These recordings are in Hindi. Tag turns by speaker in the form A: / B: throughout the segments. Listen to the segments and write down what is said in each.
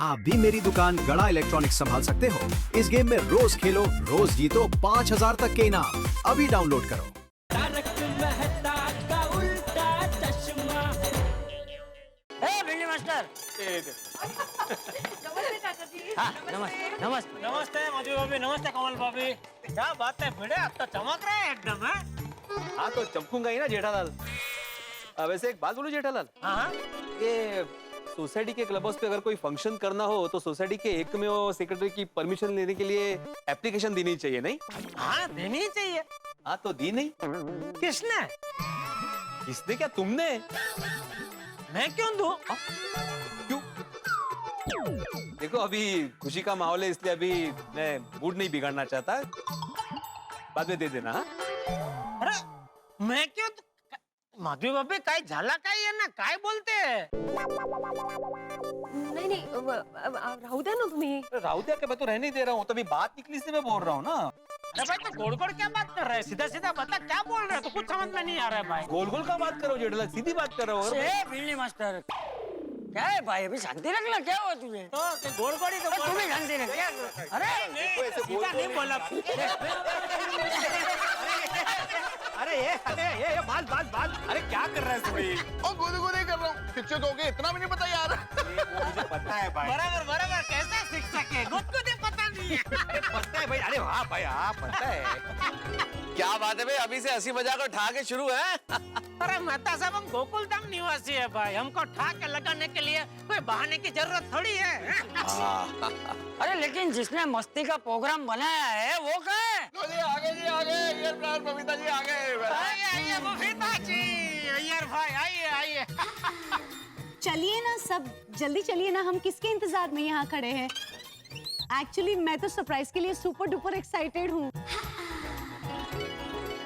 A: आप भी मेरी दुकान गड़ा इलेक्ट्रॉनिक्स संभाल सकते हो। इस गेम में रोज खेलो, रोज जीतो 5000 तक के इनाम। अभी डाउनलोड करो।
B: तारक मेहता का उल्टा चश्मा।
C: भिंडी मास्टर।
D: नमस्ते चाचा जी।
C: हाँ, नमस्ते नमस्ते।
E: नमस्ते मधु भाभी, नमस्ते कमल भाभी। क्या बात है भिड़े, अब तो चमक रहे हैं एकदम। है
F: हाँ तो चमकूंगा ही ना जेठालाल। वैसे एक बात बोलूं जेठालाल,
E: हाँ
F: ये सोसाइटी के क्लब हाउस पे अगर कोई फंक्शन करना हो तो सोसाइटी के एक में वो सेक्रेटरी की परमिशन लेने के लिए एप्लीकेशन देनी चाहिए, नहीं?
E: हाँ देनी ही चाहिए।
F: हाँ तो दी नहीं।
E: किसने?
F: किसने क्या, तुमने?
E: मैं क्यों दूं?
F: क्यों? देखो अभी खुशी का माहौल है, इसलिए अभी मैं मूड नहीं बिगाड़ना चाहता। बाद में दे देना। हाँ?
E: अरे मैं क्यों? माधवी भाभी काय झाला काय है ना, काय बोलते हैं?
D: नहीं राहू द्या ना तुम्ही।
F: राहू द्या क्या, मैं तो रहने दे रहा हूँ। तभी बात निकली से मैं बोल रहा हूँ ना।
E: अरे भाई तो गोड़ गोड़ क्या बात कर रहे हैं? सीधा सीधा बता क्या बोल रहे हैं? तो कुछ समझ में नहीं आ रहा है भाई।
F: गोल गोल का बात करो जेठालाल, सीधी बात कर रहा हूँ।
C: भिंडी मास्टर, क्या है भाई, अभी शांति रख ला। क्या हुआ तुझे?
E: तो गोड़ गोड़ ही तो बोल
C: तुम्हें शांति रख। क्या? अरे
E: सीधा नहीं बोला। अरे ये बाल अरे क्या कर रहा है सोड़ी?
G: और गोदी गोदी कर रहा हूँ। शिक्षक हो गए, इतना भी नहीं पता यार।
F: मुझे पता है भाई।
E: बराबर कैसे शिक्षक है? खुद पता नहीं है।
F: अरे पता है भाई। अरे हाँ भाई, हाँ पता है।
H: क्या बात है भाई, अभी से हंसी मजाक और ठा के शुरू है।
E: अरे मेहता साहब, हम गोकुल धाम निवासी है भाई, हमको ठा के लगाने के लिए कोई बहाने की जरूरत थोड़ी है।
C: अरे लेकिन जिसने मस्ती का प्रोग्राम बनाया है वो कहाँ है?
G: लो जी आगे जी आगे, ये प्राण बबीता जी आगे।
E: आइए बबीता जी, अय्यर भाई आइए।
I: चलिए ना सब, जल्दी चलिए ना, हम किसके इंतजार में यहाँ खड़े हैं? एक्चुअली मैं तो सरप्राइज के लिए सुपर डुपर एक्साइटेड हूँ।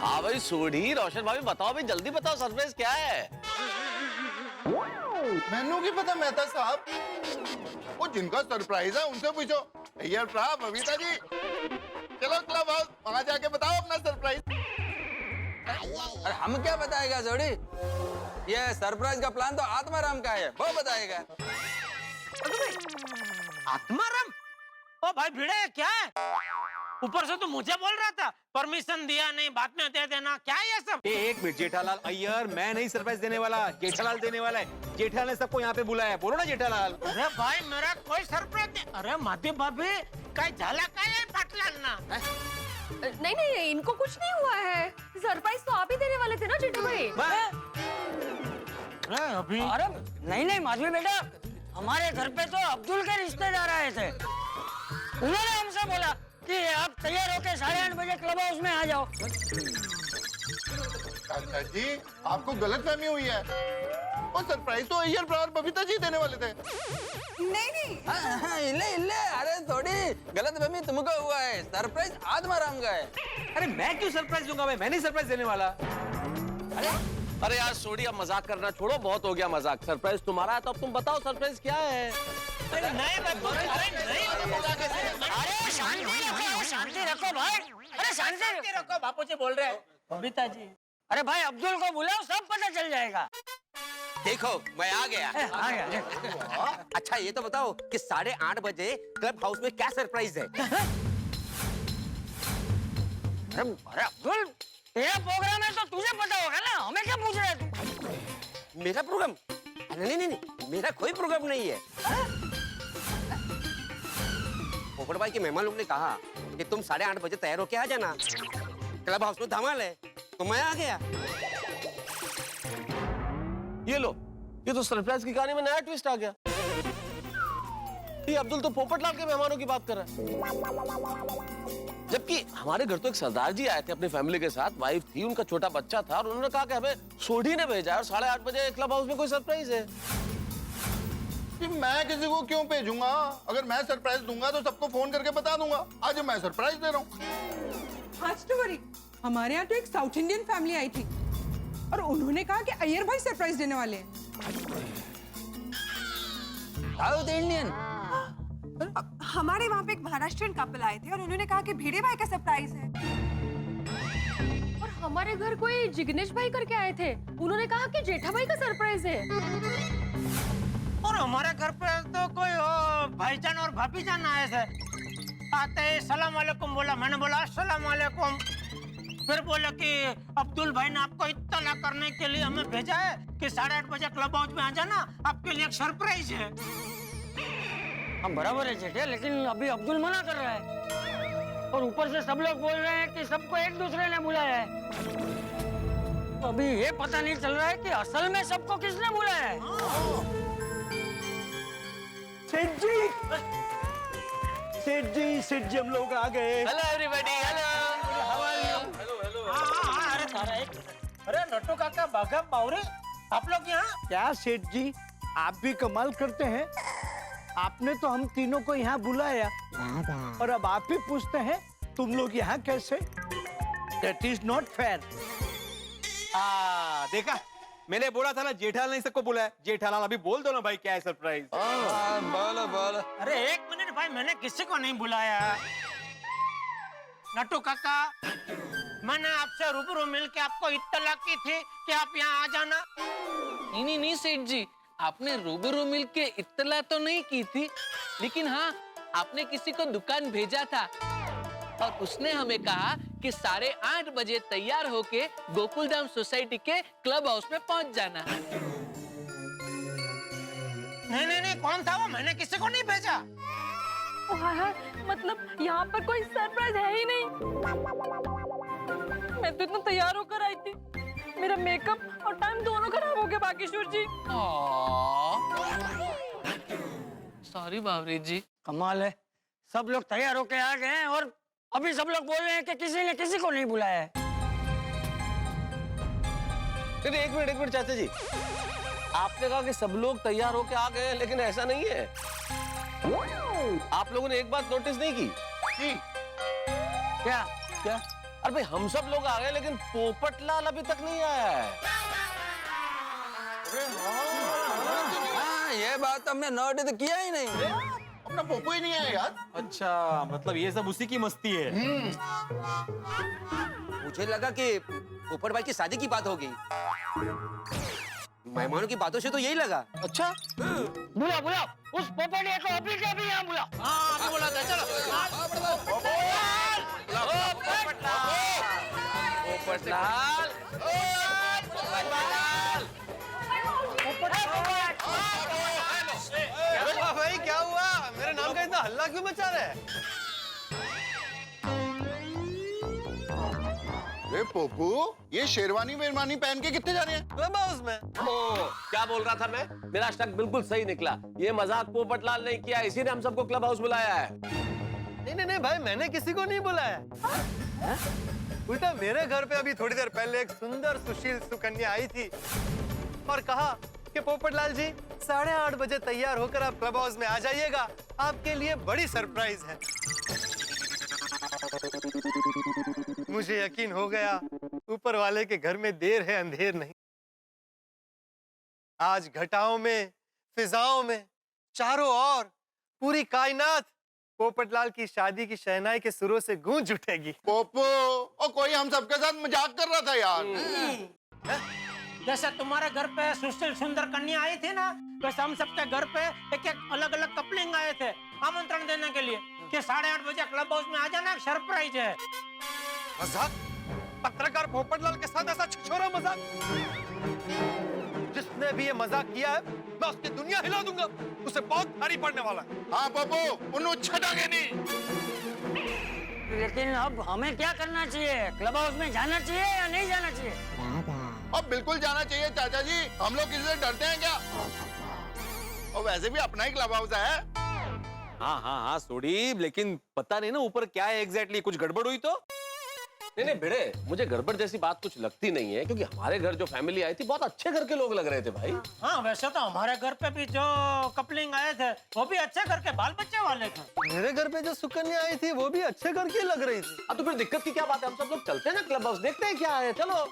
H: हाँ भाई सोढ़ी, रोशन भाभी बताओ भाई, जल्दी बताओ सरप्राइज क्या है?
G: मैनू की पता मेहता साहब, वो जिनका सरप्राइज है उनसे पूछो। यार प्राण बबीता जी, चलो क्लब हाउस, वहां जाके बताओ अपना सरप्राइज।
J: अरे हम क्या बताएगा जोड़ी, ये सरप्राइज का प्लान तो आत्माराम का है, वो बताएगा।
E: आत्माराम? ओ भाई भिड़े क्या है? ऊपर से तो मुझे बोल रहा था परमिशन दिया नहीं, बाद में दे देना, क्या है ये सब?
F: एक मिनट जेठालाल अय्यर, मैं नहीं सरप्राइज देने वाला, जेठालाल देने वाला है। जेठालाल ने सबको यहाँ पे बुलाया है, बोलो ना जेठालाल।
E: अरे भाई मेरा कोई सरप्राइज नहीं। अरे माधवी भाभी काय झाला काय है पाटलांना?
D: नहीं इनको कुछ नहीं हुआ है। सरप्राइज तो आप ही देने वाले थे ना चिट्टू भाई।
E: अरे अभी
C: अरे नहीं माधवी बेटा, हमारे घर पे तो अब्दुल के रिश्तेदार आए थे। उन्होंने हमसे बोला कि आप तैयार होके 8:30 बजे क्लब हाउस में आ जाओ।
G: चाचा जी आपको गलत फहमी हुई है, और सरप्राइज तो अय्यर प्राण बबीता जी देने वाले थे।
I: नहीं
J: हाँ, इल्ले, अरे थोड़ी गलत फहमी तुमको हुआ है, सरप्राइज आत्माराम का है।
F: अरे मैं क्यों सरप्राइज दूंगा भाई, मैं नहीं सरप्राइज देने वाला।
H: अरे यार सोढ़ी, अब मजाक करना छोड़ो, बहुत हो गया मजाक। सरप्राइज तुम्हारा है तो अब तुम बताओ सरप्राइज क्या है?
E: अरे
C: शांति रखो भाई। अरे शांति
E: रखो, बापू जी बोल रहे हैं। बबीता जी,
C: अरे भाई अब्दुल को बुलाओ, सब पता चल जाएगा।
H: देखो मैं आ गया।
C: आ गया।
H: अच्छा ये तो बताओ कि 8:30 बजे क्लब हाउस में क्या सरप्राइज है?
C: अरे अब्दुल, तेरा प्रोग्राम है तो तुझे पता होगा ना, हमें क्या पूछ रहा है तू?
H: मेरा प्रोग्राम? नहीं, मेरा कोई प्रोग्राम नहीं है। पोपट भाई के मेहमान लोग ने कहा कि तुम 8:30 बजे तैयार होके आ जाना, क्लब हाउस में धमाल है, तो मैं आ गया। ये लो, ये तो सरप्राइज की कहानी में नया ट्विस्ट आ गया। ये अब्दुल तो पोपटलाल के मेहमानों की बात कर रहा है, जबकि हमारे घर तो एक सरदार जी आए थे अपनी फैमिली के साथ, वाइफ थी, उनका छोटा बच्चा था, और उन्होंने कहा कि हमें सोढ़ी ने भेजा है और 8:30 बजे क्लब हाउस में कोई सरप्राइज है।
G: कि मैं किसी को क्यों भेजूंगा? अगर मैं सरप्राइज दूंगा तो सबको फोन करके बता दूंगा आज मैं सरप्राइज दे रहा हूँ।
K: आज तो वरी हमारे यहाँ तो एक साउथ इंडियन फैमिली आई थी और उन्होंने कहा कि अय्यर भाई सरप्राइज देने वाले हैं।
J: South Indian?
D: हमारे वहाँ पे एक महाराष्ट्रियन कपल आए थे और उन्होंने कहा कि भिड़े भाई का सरप्राइज है। और हमारे घर कोई जिग्नेश भाई करके आए थे, उन्होंने कहा कि जेठा भाई का सरप्राइज है।
E: और हमारे घर पे तो कोई भाईजान और भाभी जान आए थे। आते ही सलाम वालेकुम बोला, मैंने बोला अस्सलाम वालेकुम। फिर बोला कि अब्दुल भाई ने आपको इत्तला करने के लिए हमें भेजा है कि 8:30 बजे क्लब हाउस में आ जाना, आपके लिए एक सरप्राइज है।
C: हम बराबर है जेठे, लेकिन अभी अब्दुल मना कर रहा है और ऊपर से सब लोग बोल रहे हैं कि सबको एक दूसरे ने बुलाया है। तो अभी ये पता नहीं चल रहा है कि असल में सबको किसने बुलाया है।
B: सेठ जी हम लोग आ गए।
H: Hello everybody, hello.
E: अरे नट्टू काका, बाघा बावरे, आप लोग यहाँ?
B: क्या सेठ जी, आप भी कमाल करते हैं। आपने तो हम तीनों को यहाँ बुलाया और अब आप ही पूछते हैं तुम लोग यहाँ कैसे? That is not fair.
F: देखा, मैंने बोला था ना जेठालाल ने सबको बुलाया। जेठालाल अभी बोल दो ना भाई, क्या है सरप्राइज?
J: बोलो बोलो।
E: अरे एक मिनट भाई, मैंने किसी को नहीं बुलाया। नट्टू काका, मैंने आपसे रूबरू मिलके आपको इत्तला की थी कि आप यहाँ आ जाना।
H: नहीं सेठ जी, आपने रूबरू मिलके इत्तला तो नहीं की थी, लेकिन हाँ, आपने किसी को दुकान भेजा था और उसने हमें कहा कि 8:30 बजे तैयार होके गोकुलधाम सोसाइटी के क्लब हाउस में पहुंच जाना।
E: नहीं, कौन था वो? मैंने किसी को नहीं भेजा।
D: हाँ, मतलब यहाँ पर कोई सरप्राइज है ही नहीं। मैं तो इतना तैयार होकर आई थी, मेरा मेकअप और टाइम दोनों खराब हो गए बागेश्वर जी।
H: सॉरी बावरी जी।
C: कमाल है, सब लोग तैयार होके आ गए हैं और अभी सब लोग बोल रहे हैं कि किसी ने किसी को नहीं बुलाया है।
H: एक मिनट चाचा जी, आपने कहा कि सब लोग तैयार होके आ गए, लेकिन ऐसा नहीं है। आप लोगों ने एक बात नोटिस नहीं की?
C: क्या?
H: अरे भाई, हम सब लोग आ गए लेकिन पोपटलाल अभी तक नहीं आया है।
J: हाँ, ये बात हमने नोटिस किया ही नहीं।
G: अपना पोपो ही नहीं है यार।
F: अच्छा, मतलब ये सब उसी की मस्ती है।
J: मुझे लगा कि पोपट भाई की शादी की बात होगी। मेहमानों की बातों से तो यही लगा।
H: अच्छा,
C: बुला उस पोपटिया को अभी के अभी यहाँ बुला।
H: हाँ, बोला था, चलो। पोपटलाल, भाई क्या हुआ? मेरे नाम का इतना हल्ला क्यों मचा रहा है?
G: वे पोपू, ये शेरवानी वेरवानी पहन के कितने जा रहे हैं?
H: क्लब हाउस में। क्या बोल रहा था मैं? मेरा शक बिल्कुल सही निकला। ये मजाक पोपटलाल ने किया, इसी ने हम सबको क्लब हाउस बुलाया है।
L: नहीं भाई, मैंने किसी को नहीं बुलाया। उल्टा मेरे घर पे अभी थोड़ी देर पहले एक सुंदर सुशील सुकन्या आई थी और कहा कि पोपटलाल जी 8:30 बजे तैयार होकर आप क्लब हाउस में आ जाइएगा, आपके लिए बड़ी सरप्राइज है। मुझे यकीन हो गया, ऊपर वाले के घर में देर है अंधेर नहीं। आज घटाओं में, फिजाओं में, चारों ओर पूरी कायनात पोपटलाल की शादी की शहनाई के सुरों से गूंज उठेगी।
G: पोपो, और कोई हम सबके साथ मजाक कर रहा था यार।
E: जैसे तुम्हारे घर पे सुशील सुंदर कन्या आई थी ना, वैसे हम सबके घर पे एक अलग अलग कपलिंग आए थे आमंत्रण देने के लिए कि 8:30 बजे क्लब हाउस में आ जाना, सरप्राइज है।
L: मजाक? पत्रकार पोपटलाल के साथ ऐसा छिछोरा मजाक? जिसने भी ये मजाक किया है, मैं उसकी दुनिया हिला दूंगा। उसे बहुत भारी पड़ने वाला है।
G: हाँ पोपो, उन्हों छटागे नहीं।
C: लेकिन अब हमें क्या करना चाहिए? क्लब हाउस में जाना चाहिए या नहीं जाना चाहिए?
G: अब बिल्कुल जाना चाहिए चाचा जी। हम लोग किसी से डरते हैं क्या? और वैसे भी अपना ही क्लब हाउस है।
F: हाँ सोडी, लेकिन पता नहीं ना ऊपर क्या है एग्जैक्टली। कुछ गड़बड़ हुई तो?
H: नहीं भिड़े, मुझे गड़बड़ जैसी बात कुछ लगती नहीं है, क्योंकि हमारे घर जो फैमिली आई थी बहुत अच्छे घर के लोग लग रहे थे भाई।
E: हाँ, वैसे तो हमारे घर पे भी जो कपलिंग आए थे वो भी अच्छे घर के बाल बच्चे वाले थे।
L: मेरे घर पे जो सुकन्या आई थी वो भी अच्छे घर की लग रही थी।
H: अब तो फिर दिक्कत की क्या बात है? हम सब लोग चलते हैं ना क्लब हाउस, देखते हैं क्या है। चलो।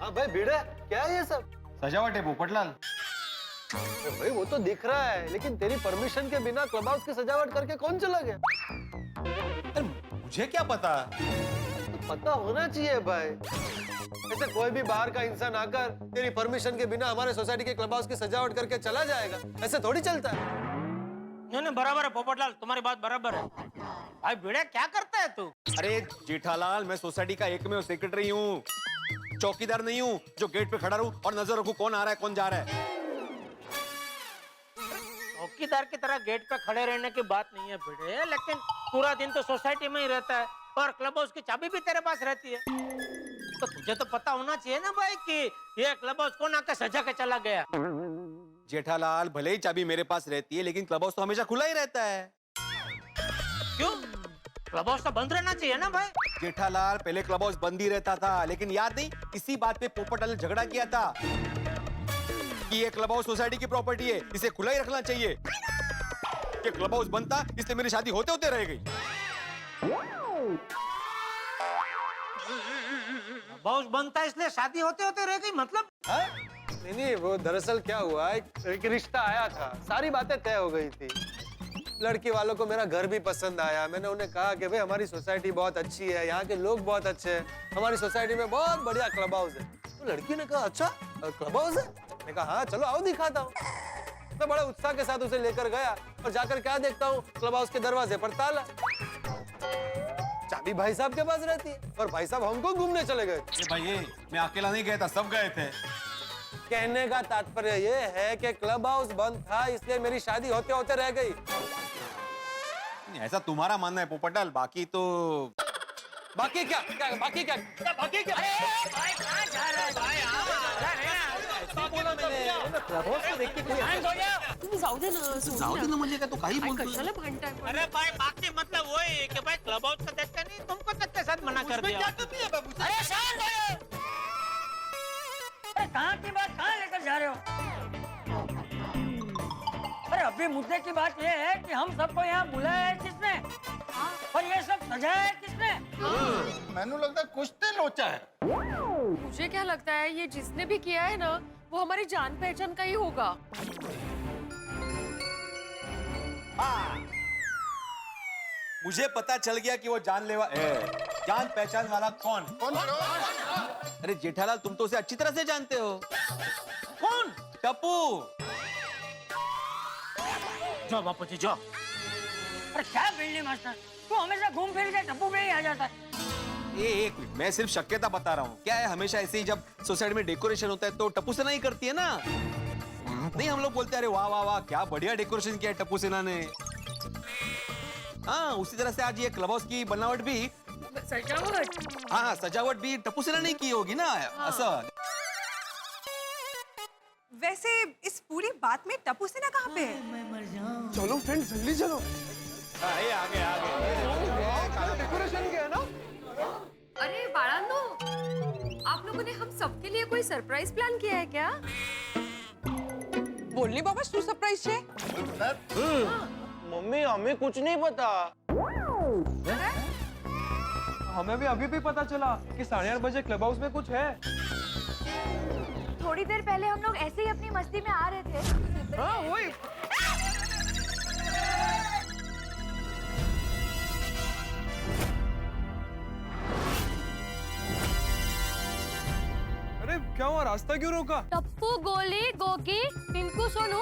L: हाँ भाई भिड़े, क्या है ये सब?
F: सजावट है पोपटलाल।
L: अरे भाई वो तो दिख रहा है, लेकिन तेरी परमिशन के बिना क्लब हाउस की सजावट करके कौन चला गया?
F: अरे मुझे क्या पता?
L: तो पता होना चाहिए भाई। ऐसे कोई भी बाहर का इंसान आकर तेरी परमिशन के बिना हमारे सोसाइटी के क्लब हाउस की सजावट करके चला जाएगा? ऐसे थोड़ी चलता है।
E: नहीं बराबर है पोपटलाल, तुम्हारी बात बराबर है। भाई भिड़े क्या करता है तू?
F: अरे जेठालाल, मैं सोसाइटी का एकमेव सेक्रेटरी हूँ, चौकीदार नहीं हूँ जो गेट पे खड़ा रहूं और नजर रखूं कौन आ रहा है कौन जा रहा है।
E: चौकीदार की तरह गेट पे खड़े रहने की बात नहीं है भिड़े, लेकिन पूरा दिन तो सोसाइटी में ही रहता है और क्लब हाउस की चाबी भी तेरे पास रहती है, तो तुझे तो पता होना चाहिए ना भाई कि ये क्लब हाउस कौन आकर सजा के चला गया।
F: जेठालाल, भले ही चाबी मेरे पास रहती है लेकिन क्लब हाउस तो हमेशा खुला ही रहता है।
E: क्यों? क्लब हाउस तो बंद रहना चाहिए ना भाई।
F: जेठालाल, पहले क्लब हाउस बंद ही रहता था, लेकिन याद नहीं इसी बात पे पोपटलाल ने झगड़ा किया था कि ये क्लब हाउस सोसाइटी की प्रॉपर्टी है, इसे खुला ही रखना चाहिए। कि क्लब हाउस बंद था इसलिए मेरी शादी होते होते रह गई।
E: क्लब हाउस बंद था इसलिए शादी होते होते रह गई, मतलब?
L: नहीं, वो दरअसल क्या हुआ, एक रिश्ता आया था, सारी बातें तय हो गई थी। लड़की वालों को मेरा घर भी पसंद आया। मैंने उन्हें कहा कि भाई हमारी सोसाइटी बहुत अच्छी है, यहाँ के लोग बहुत अच्छे हैं, हमारी सोसाइटी में बहुत बढ़िया क्लब हाउस है। तो लड़की ने कहा अच्छा क्लब हाउस है? मैंने कहा हाँ चलो आओ दिखाता हूँ। मैं बड़े उत्साह के साथ उसे लेकर गया और जाकर क्या देखता हूँ, क्लब हाउस के दरवाजे पर ताला। चाबी भाई साहब के पास रहती है और भाई साहब हमको घूमने चले गए।
F: भाई मैं अकेला नहीं गया था, सब गए थे।
L: कहने का तात्पर्य ये है कि क्लब हाउस बंद था इसलिए मेरी शादी होते होते रह गई।
F: ऐसा तुम्हारा मानना है पोपटलाल, बाकी तो
L: बाकी क्या बाकी क्या बाकी क्या?
E: अरे भाई कहाँ जा रहा है भाई?
L: बोला मैंने क्लब हाउस को देख के कोई
D: तुम्ही जाऊ दे ना
F: म्हणजे काय तू काही बोलतो?
D: कशाला भांडताय पण?
E: अरे भाई बाकी मतलब वो है कि भाई क्लब हाउस का देखते नहीं, तुमको तक के साथ मना कर दिया।
C: अरे शांत हो! अरे कहाँ की बात कहाँ लेकर जा रहे हो? अरे अभी मुद्दे की बात ये है कि हम सबको यहाँ बुलाया है किसने, और ये सब सजाया है किसने?
G: मैंने लगता है कुछ तो लोचा है।
D: मुझे क्या लगता है ये जिसने भी किया है ना वो हमारी जान पहचान का ही होगा।
F: मुझे पता चल गया कि वो जानलेवा जान पहचान वाला कौन? अरे जेठालाल, तुम तो उसे अच्छी तरह से जानते हो।
E: कौन?
F: टप्पू।
E: जाओ बापू जी जाओ।
C: अरे क्या बिल्ली मास्टर, तू हमेशा घूम फिर के टप्पू पे ही आ जाता है।
F: एक मिनट, मैं सिर्फ शक्यता बता रहा हूँ। क्या है, हमेशा ऐसे ही जब सोसाइटी में डेकोरेशन होता है तो टप्पू सेना ही करती है ना। नहीं, हम लोग बोलते हैं अरे वाह वाह वाह क्या बढ़िया डेकोरेशन किया है टप्पू सेना ने। हाँ, उसी तरह से आज ये क्लब हाउस की बनावट भी,
D: सजावट?
F: हाँ सजावट भी टप्पू सेना नहीं की होगी ना। ऐसा
D: वैसे इस पूरी बात में टप्पू सेना कहाँ पे है?
L: चलो फ्रेंड्स जल्दी चलो।
F: आगे आगे आगे
L: डेकोरेशन किया ना?
D: अरे बाळांनो, आप लोगों ने हम सबके लिए कोई सरप्राइज प्लान किया है क्या?
K: बोलनी बाबा शू सरप्राइज है?
L: मम्मी हमें कुछ नहीं पता। हमें भी अभी पता चला कि 8:30 बजे क्लब हाउस में कुछ है।
D: थोड़ी देर पहले हम लोग ऐसे ही अपनी मस्ती में आ रहे थे।
L: हाँ वही। अरे क्या हुआ, रास्ता क्यों रोका?
M: टप्पू, गोली, गोकी, पिंकू, सोनू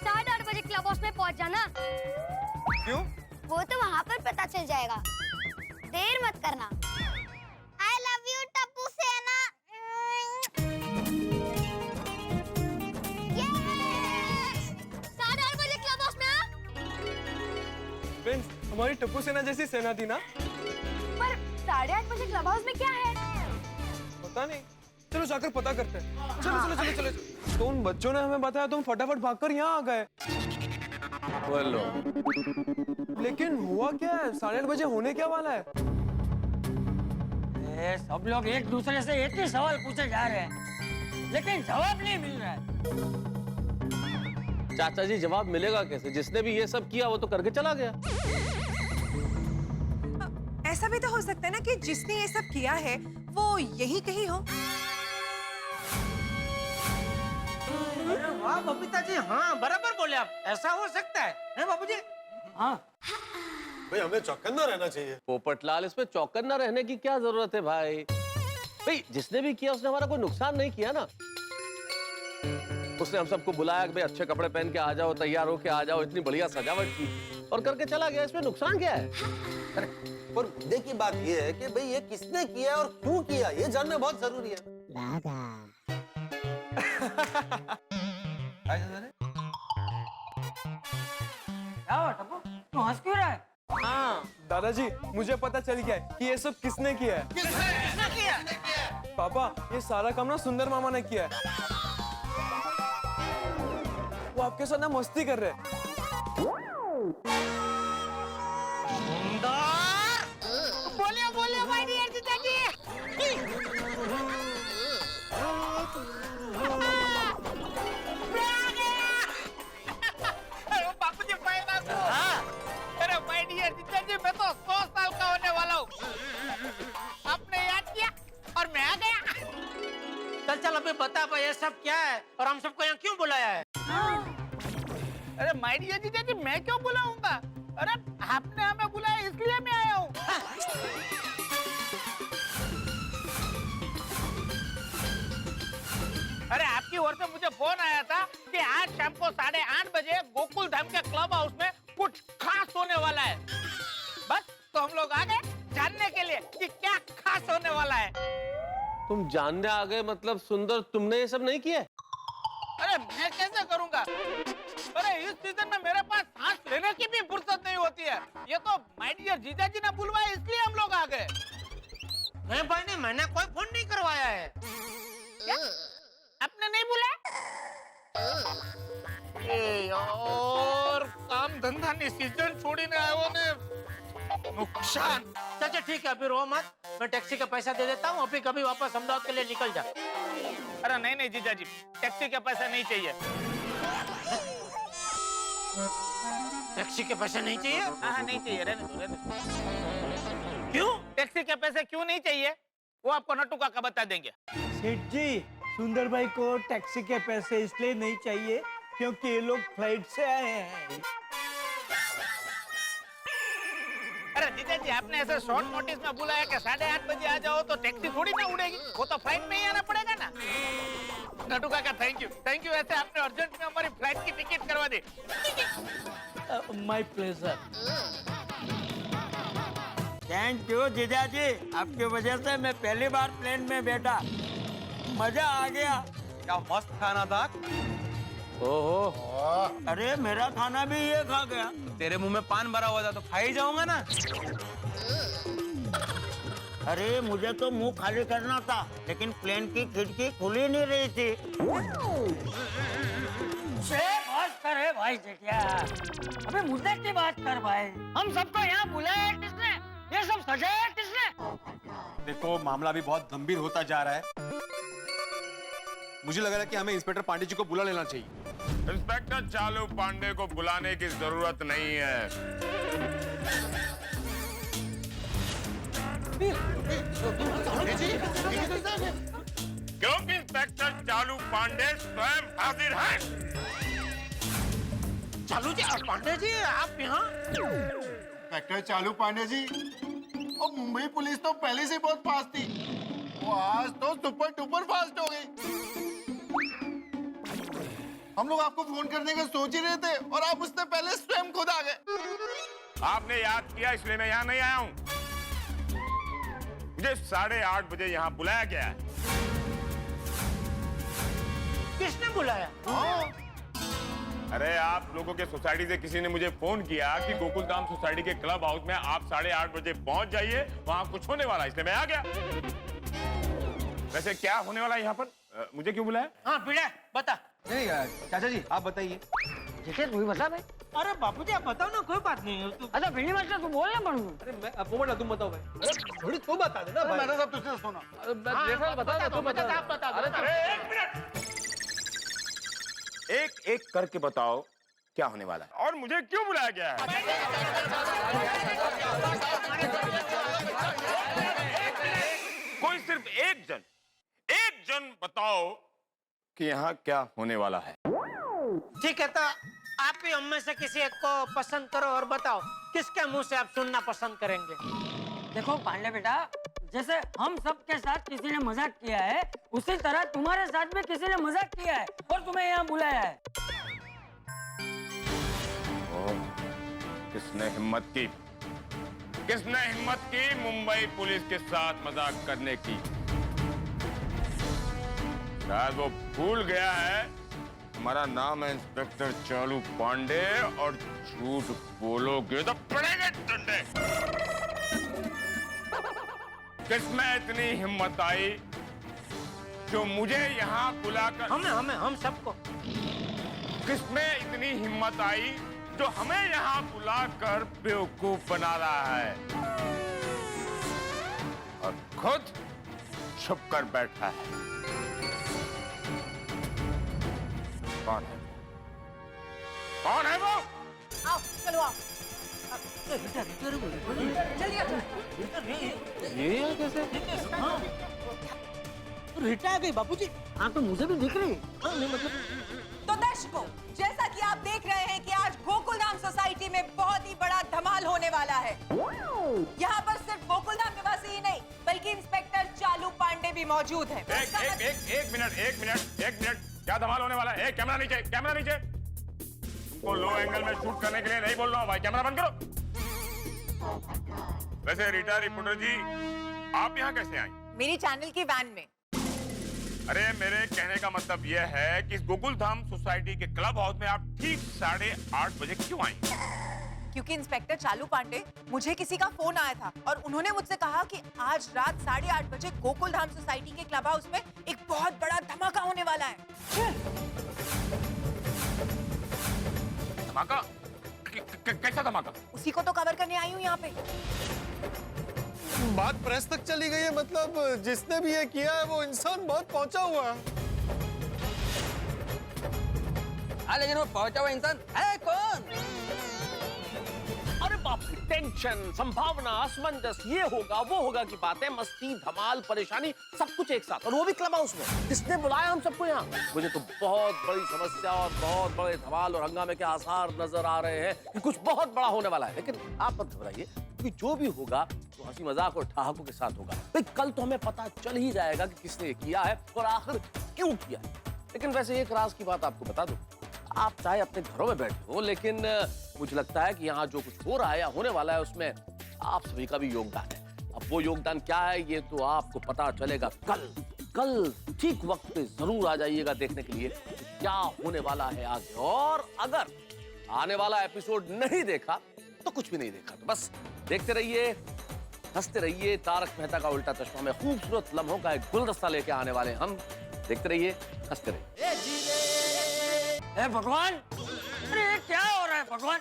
M: 8:30 बजे क्लब हाउस में पहुंच जाना।
L: क्यों?
M: वो तो वहाँ पर पता चल जाएगा, देर मत करना। I love you टप्पू सेना। Yes! 8:30 बजे क्लब हाउस में आ।
L: फ्रेंड्स, हमारी टप्पू सेना जैसी सेना थी ना?
D: पर 8:30 बजे क्लब हाउस में क्या है?
L: पता नहीं, चलो जाकर पता करते हैं। चलो चलो चलो चलो। तो उन बच्चों ने हमें बताया, तुम फटाफट भागकर यहाँ आ गए।
H: बोलो।
L: लेकिन हुआ क्या है? 8:30 बजे होने क्या वाला है?
C: सब लोग एक दूसरे से एक ही सवाल पूछे जा रहे हैं, लेकिन जवाब नहीं मिल रहा है।
H: चाचा जी जवाब मिलेगा कैसे? जिसने भी ये सब किया वो तो करके चला गया।
D: ऐसा भी तो हो सकता है ना कि जिसने ये सब किया है वो यही कहीं हो।
E: वाह बबीता जी, हाँ बराबर बोले आप, ऐसा हो सकता है बाबूजी?
C: हाँ
L: भाई हमें चौकन्ना रहना चाहिए।
H: पोपटलाल, इसमें चौकन्ना रहने की क्या जरूरत है भाई? भाई जिसने भी किया उसने हमारा कोई नुकसान नहीं किया ना। उसने हम सबको बुलाया कि भाई अच्छे कपड़े पहन के आ जाओ, तैयार होके आ जाओ, इतनी बढ़िया सजावट की और करके चला गया। इसमें नुकसान क्या है? अरे पर मुद्दे की बात ये है कि भाई ये किसने किया और क्यों किया, ये जानना बहुत जरूरी है।
C: क्या हुआ टप्पू, तू हंस क्यों रहा है?
E: हाँ
L: दादाजी, मुझे पता चल गया है कि ये सब किसने किया है।
E: किसने किया?
L: पापा, ये सारा काम ना सुंदर मामा ने किया है। वो आपके साथ ना मस्ती कर रहे हैं।
E: बोलिए बोलिए माय डियर जीजाजी। बापूजी फायदा को। अरे माय डियर जीजाजी, मैं तो 100 साल का होने वाला हूँ। आपने याद किया और मैं आ गया। चल चल अभी बता भाई ये सब क्या है और हम सबको यहाँ क्यों बुलाया है? अरे माय डियर जीजाजी, मैं क्यों बुलाऊंगा? अरे आपने हमें बुलाया इसलिए मैं आया हूँ। अरे आपकी ओर से मुझे फोन आया था कि आज शाम को 8:30 बजे गोकुल धाम के क्लब हाउस में कुछ खास होने वाला है। बस तो हम लोग आ गए जानने के लिए कि क्या खास होने वाला है।
H: तुम जानने आ गए मतलब सुंदर, तुमने ये सब नहीं किया?
E: अरे मैं कैसे करूंगा? अरे इस सीजन में मेरे पास सांस लेने की भी फुर्सत नहीं होती है। ये तो माय डियर जीजाजी ने बुलवाया इसलिए हम लोग आ गए। नहीं भाई नहीं, मैंने कोई फोन नहीं करवाया है। क्या? आपने नहीं बुलाया? और काम धंधा नहीं, सीजन छोड़ी ने आयो ने नुकसान। अच्छा ठीक है, अभी रो मत, मैं टैक्सी का पैसा दे देता हूँ, अभी कभी वापस अहमदाबाद के लिए निकल जा। अरे नहीं नहीं जीजाजी, टैक्सी का पैसा नहीं चाहिए। टैक्सी के पैसे नहीं चाहिए? हाँ नहीं चाहिए, रहने दो रहने दो। क्यों टैक्सी के पैसे क्यों नहीं चाहिए? वो आपको नट्टू काका बता देंगे।
B: सेठ जी, सुंदर भाई को टैक्सी के पैसे इसलिए नहीं चाहिए क्योंकि ये लोग फ्लाइट से आए हैं।
E: अरे जीजाजी, आपने ऐसे शॉर्ट नोटिस में बुलाया कि 8:30 बजे आ जाओ तो टैक्सी थोड़ी ना उड़ेगी, वो तो फ्लाइट में ही आना पड़ेगा ना। नट्टू काका थैंक यू, ऐसे आपने अर्जेंट में हमारी फ्लाइट की टिकट करवा दी।
B: My pleasure.
C: थैंक यू जीजाजी, आपकी वजह से मैं पहली बार प्लेन में बैठा, मजा आ गया।
F: क्या मस्त खाना था।
H: ओहो,
C: अरे मेरा खाना भी ये खा गया।
F: तेरे मुंह में पान भरा हुआ था तो खा ही जाऊंगा ना।
C: अरे मुझे तो मुंह खाली करना था, लेकिन प्लेन की खिड़की खुली नहीं रही थी। बात कर रहे भाई जेठिया, अबे मुद्दे की बात कर भाई। हम सबको यहाँ बुलाया है किसने? ये सब सजाया है किसने?
F: देखो मामला भी बहुत गंभीर होता जा रहा है। मुझे लग रहा है कि हमें इंस्पेक्टर पांडे जी को बुला लेना चाहिए।
N: इंस्पेक्टर चालू पांडे को बुलाने की जरूरत नहीं है। क्योंकि इंस्पेक्टर चालू पांडे स्वयं हाजिर हैं।
E: चालू जी और पांडे जी आप यहाँ?
G: इंस्पेक्टर चालू पांडे जी, और मुंबई पुलिस तो पहले से बहुत फास्ट थी, वो आज तो सुपर डुपर फास्ट हो गई। हम लोग आपको फोन करने का सोच ही रहे थे और आप उससे पहले स्वयं खुद आ गए।
N: आपने याद किया इसलिए मैं यहाँ नहीं आया हूँ। मुझे 8:30 बजे यहाँ बुलाया गया है।
E: किसने बुलाया?
N: अरे आप लोगों के सोसाइटी से किसी ने मुझे फोन किया कि गोकुलधाम सोसाइटी के क्लब हाउस में आप 8:30 बजे पहुंच जाइए, वहां कुछ होने वाला है, इसलिए मैं आ गया। वैसे क्या होने वाला है यहाँ पर? मुझे क्यों बुलाया?
E: हाँ बिड़ा बता।
F: नहीं चाचा जी आप बताइए।
C: जेठे तू ही बता भाई।
E: अरे बापूजी आप बताओ ना, कोई बात नहीं है।
C: अच्छा पहली बात तू बोल ना पड़ू।
H: अरे मैं पोपटलाल तुम बताओ भाई। थोड़ी तुम बता देना भाई।
G: मैंने सब तुझसे सुना।
H: अरे मैं जेठा बता दो, तुम बता।
E: आप बता दो।
N: एक मिनट, एक एक करके बताओ क्या होने वाला है और मुझे क्यों बुलाया गया है? कोई सिर्फ एक जन बताओ कि यहाँ क्या होने वाला है।
E: ठीक है, तो आप भी हम में से किसी एक को पसंद करो और बताओ किसके मुंह से आप सुनना पसंद करेंगे।
C: देखो पांडे बेटा, जैसे हम सबके साथ किसी ने मजाक किया है, उसी तरह तुम्हारे साथ में किसी ने मजाक किया है और तुम्हें यहाँ बुलाया है।
N: किसने हिम्मत की मुंबई पुलिस के साथ मजाक करने की? शायद वो भूल गया है हमारा नाम है इंस्पेक्टर चालू पांडे और झूठ बोलोगे तो पड़ेंगे डंडे। किसमें इतनी हिम्मत आई जो मुझे यहाँ बुलाकर
E: हम सबको।
N: किसमें इतनी हिम्मत आई जो हमें यहाँ बुलाकर बेवकूफ बना रहा है और खुद छुप कर बैठा है? कौन है वो?
D: आओ चलो आओ।
H: ये कैसे?
C: रीटा आ गई बापूजी। हाँ तो मुझे भी दिख रही। हाँ, नहीं मतलब।
K: तो दर्शकों, जैसा कि आप देख रहे हैं कि आज गोकुलधाम सोसाइटी में बहुत ही बड़ा धमाल होने वाला है। यहाँ पर सिर्फ गोकुलधाम निवासी ही नहीं बल्कि इंस्पेक्टर चालू पांडे भी मौजूद है।
N: एक मिनट, क्या धमाल होने वाला है? कैमरा नीचे। तुमको लो एंगल में शूट करने के लिए नहीं बोल रहा हूँ भाई, कैमरा बंद करो। वैसे रीटा रिपोर्टर जी, आप यहाँ कैसे आई?
K: मेरी चैनल की वैन में।
N: अरे मेरे कहने का मतलब यह है कि इस गोकुलधाम सोसाइटी के क्लब हाउस में आप ठीक 8:30 बजे क्यों आई?
K: क्योंकि इंस्पेक्टर चालू पांडे, मुझे किसी का फोन आया था और उन्होंने मुझसे कहा कि आज रात 8:30 बजे गोकुलधाम सोसाइटी के क्लब हाउस में एक बहुत बड़ा धमाका होने वाला है।
N: धमाका? कैसा धमाका?
K: उसी को तो कवर करने आई हूँ यहाँ पे।
L: बात प्रेस तक चली गई है, मतलब जिसने भी ये किया है वो इंसान बहुत पहुंचा हुआ है।
J: हाँ, लेकिन वो पहुंचा हुआ इंसान है कौन?
H: अरे बाप रे, टेंशन, संभावना, असमंजस, ये होगा वो होगा की बातें, मस्ती, धमाल, परेशानी, सब कुछ एक साथ, और वो भी क्लब हाउस में। किसने बुलाया हम सबको यहाँ? मुझे तो बहुत बड़ी समस्या और बहुत बड़े धमाल और हंगामे के आसार नजर आ रहे हैं कि कुछ बहुत बड़ा होने वाला है। लेकिन आप मत घबराइए, क्योंकि जो भी होगा वो हंसी मजाक और ठहाकों के साथ होगा। भाई कल तो हमें पता चल ही जाएगा कि किसने ये किया है और आखिर क्यों किया है। लेकिन वैसे एक राज की बात आपको बता दूं, आप चाहे अपने घरों में बैठे हो, लेकिन मुझे लगता है कि यहाँ जो कुछ हो रहा है या होने वाला है उसमें आप सभी का भी योगदान है। अब वो योगदान क्या है ये तो आपको पता चलेगा कल ठीक वक्त पे जरूर आ जाइएगा देखने के लिए क्या होने वाला है आगे। और अगर आने वाला एपिसोड नहीं देखा तो कुछ भी नहीं देखा, तो बस देखते रहिए, हंसते रहिए। तारक मेहता का उल्टा चश्मा में खूबसूरत लम्हों का एक गुलदस्ता लेके आने वाले हम। देखते रहिए, हंसते रहिए।
C: हे भगवान, अरे ये क्या हो रहा है भगवान?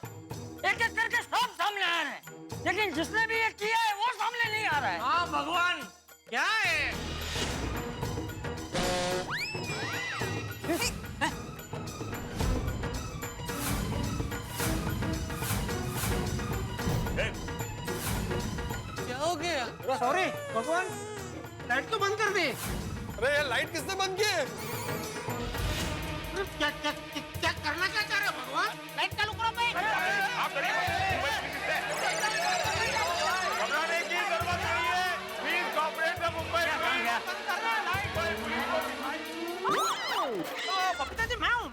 C: एक एक करके सब सामने आ रहे हैं, लेकिन जिसने भी ये किया है वो सामने नहीं आ रहा है।
E: हाँ भगवान, क्या है?
L: क्या हो गया?
E: सॉरी भगवान, लाइट तो बंद कर दी।
L: अरे ये लाइट किसने बंद की है?
E: क्या करना क्या चाह रहे हो भगवान? लाइट चालू करो भाई।
N: आप घबराने की जरूरत नहीं है, please cooperate the Mumbai.
E: Babita ji, मैं हूँ।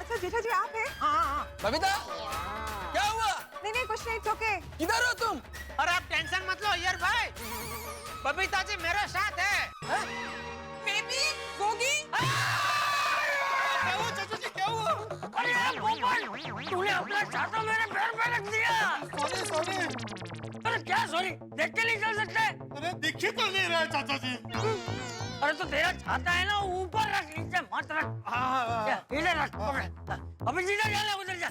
D: अच्छा जेठा जी आप हैं?
E: हाँ।
J: बबीता, क्या हुआ?
D: नहीं कुछ नहीं, ओके।
J: किधर हो तुम?
E: और आप टेंशन मत लो यार भाई, बबीता जी मेरे साथ है।
K: बेबी, गोगी?
E: क्या हुआ चाचा जी, क्या हुआ?
C: अरे गोपाल, तूने अपना छाता मेरे पैर पे रख दिया।
E: सॉरी।
C: अरे क्या सॉरी? देख के नहीं चल सकते?
E: अरे दिख ही तो नहीं रहा चाचा जी।
C: अरे तो तेरा छाता है ना, ऊपर रख, नीचे मत रख।
E: हाँ।
C: इधर रख, पकड़। अभी सीधा जाना, उधर जा।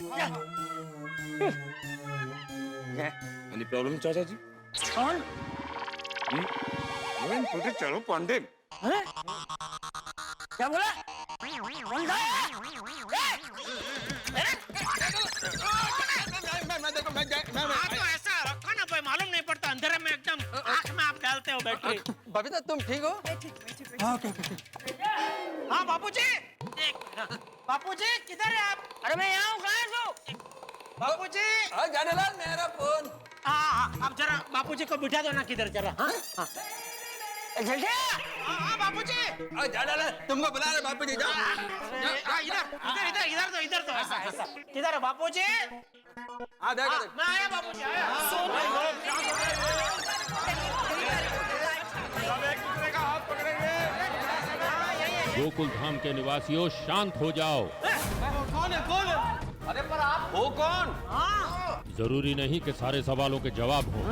N: एनी प्रॉब्लम चाचा जी?
C: कौन?
N: चलो पांडे।
C: अरे क्या बोला? कौन था?
E: हाँ तो ऐसा रखो ना भाई, मालूम नहीं पड़ता, अंधेरे में एकदम आँख में आप डालते हो बैटरी।
J: बबीता तुम ठीक हो?
E: हाँ बाबूजी, एक बापूजी किधर है आप?
C: अरे मैं यहाँ हूँ, कहाँ हूँ?
E: बापूजी
J: जानेलाल मेरा फोन।
E: आप जरा बापूजी को बिठा दो ना किधर जरा। हाँ बापूजी
J: जानेलाल तुमको बुला रहे बापूजी, जाओ
E: इधर तो ऐसा किधर है बापूजी?
J: हाँ देखो
E: मैं आया बापूजी, आया।
N: सब एक दूसरे का हाथ पकड़ेंगे।
O: गोकुल धाम के निवासियों शांत हो जाओ।
H: कौन है? अरे पर आप हो कौन?
O: जरूरी नहीं कि सारे सवालों के जवाब हों।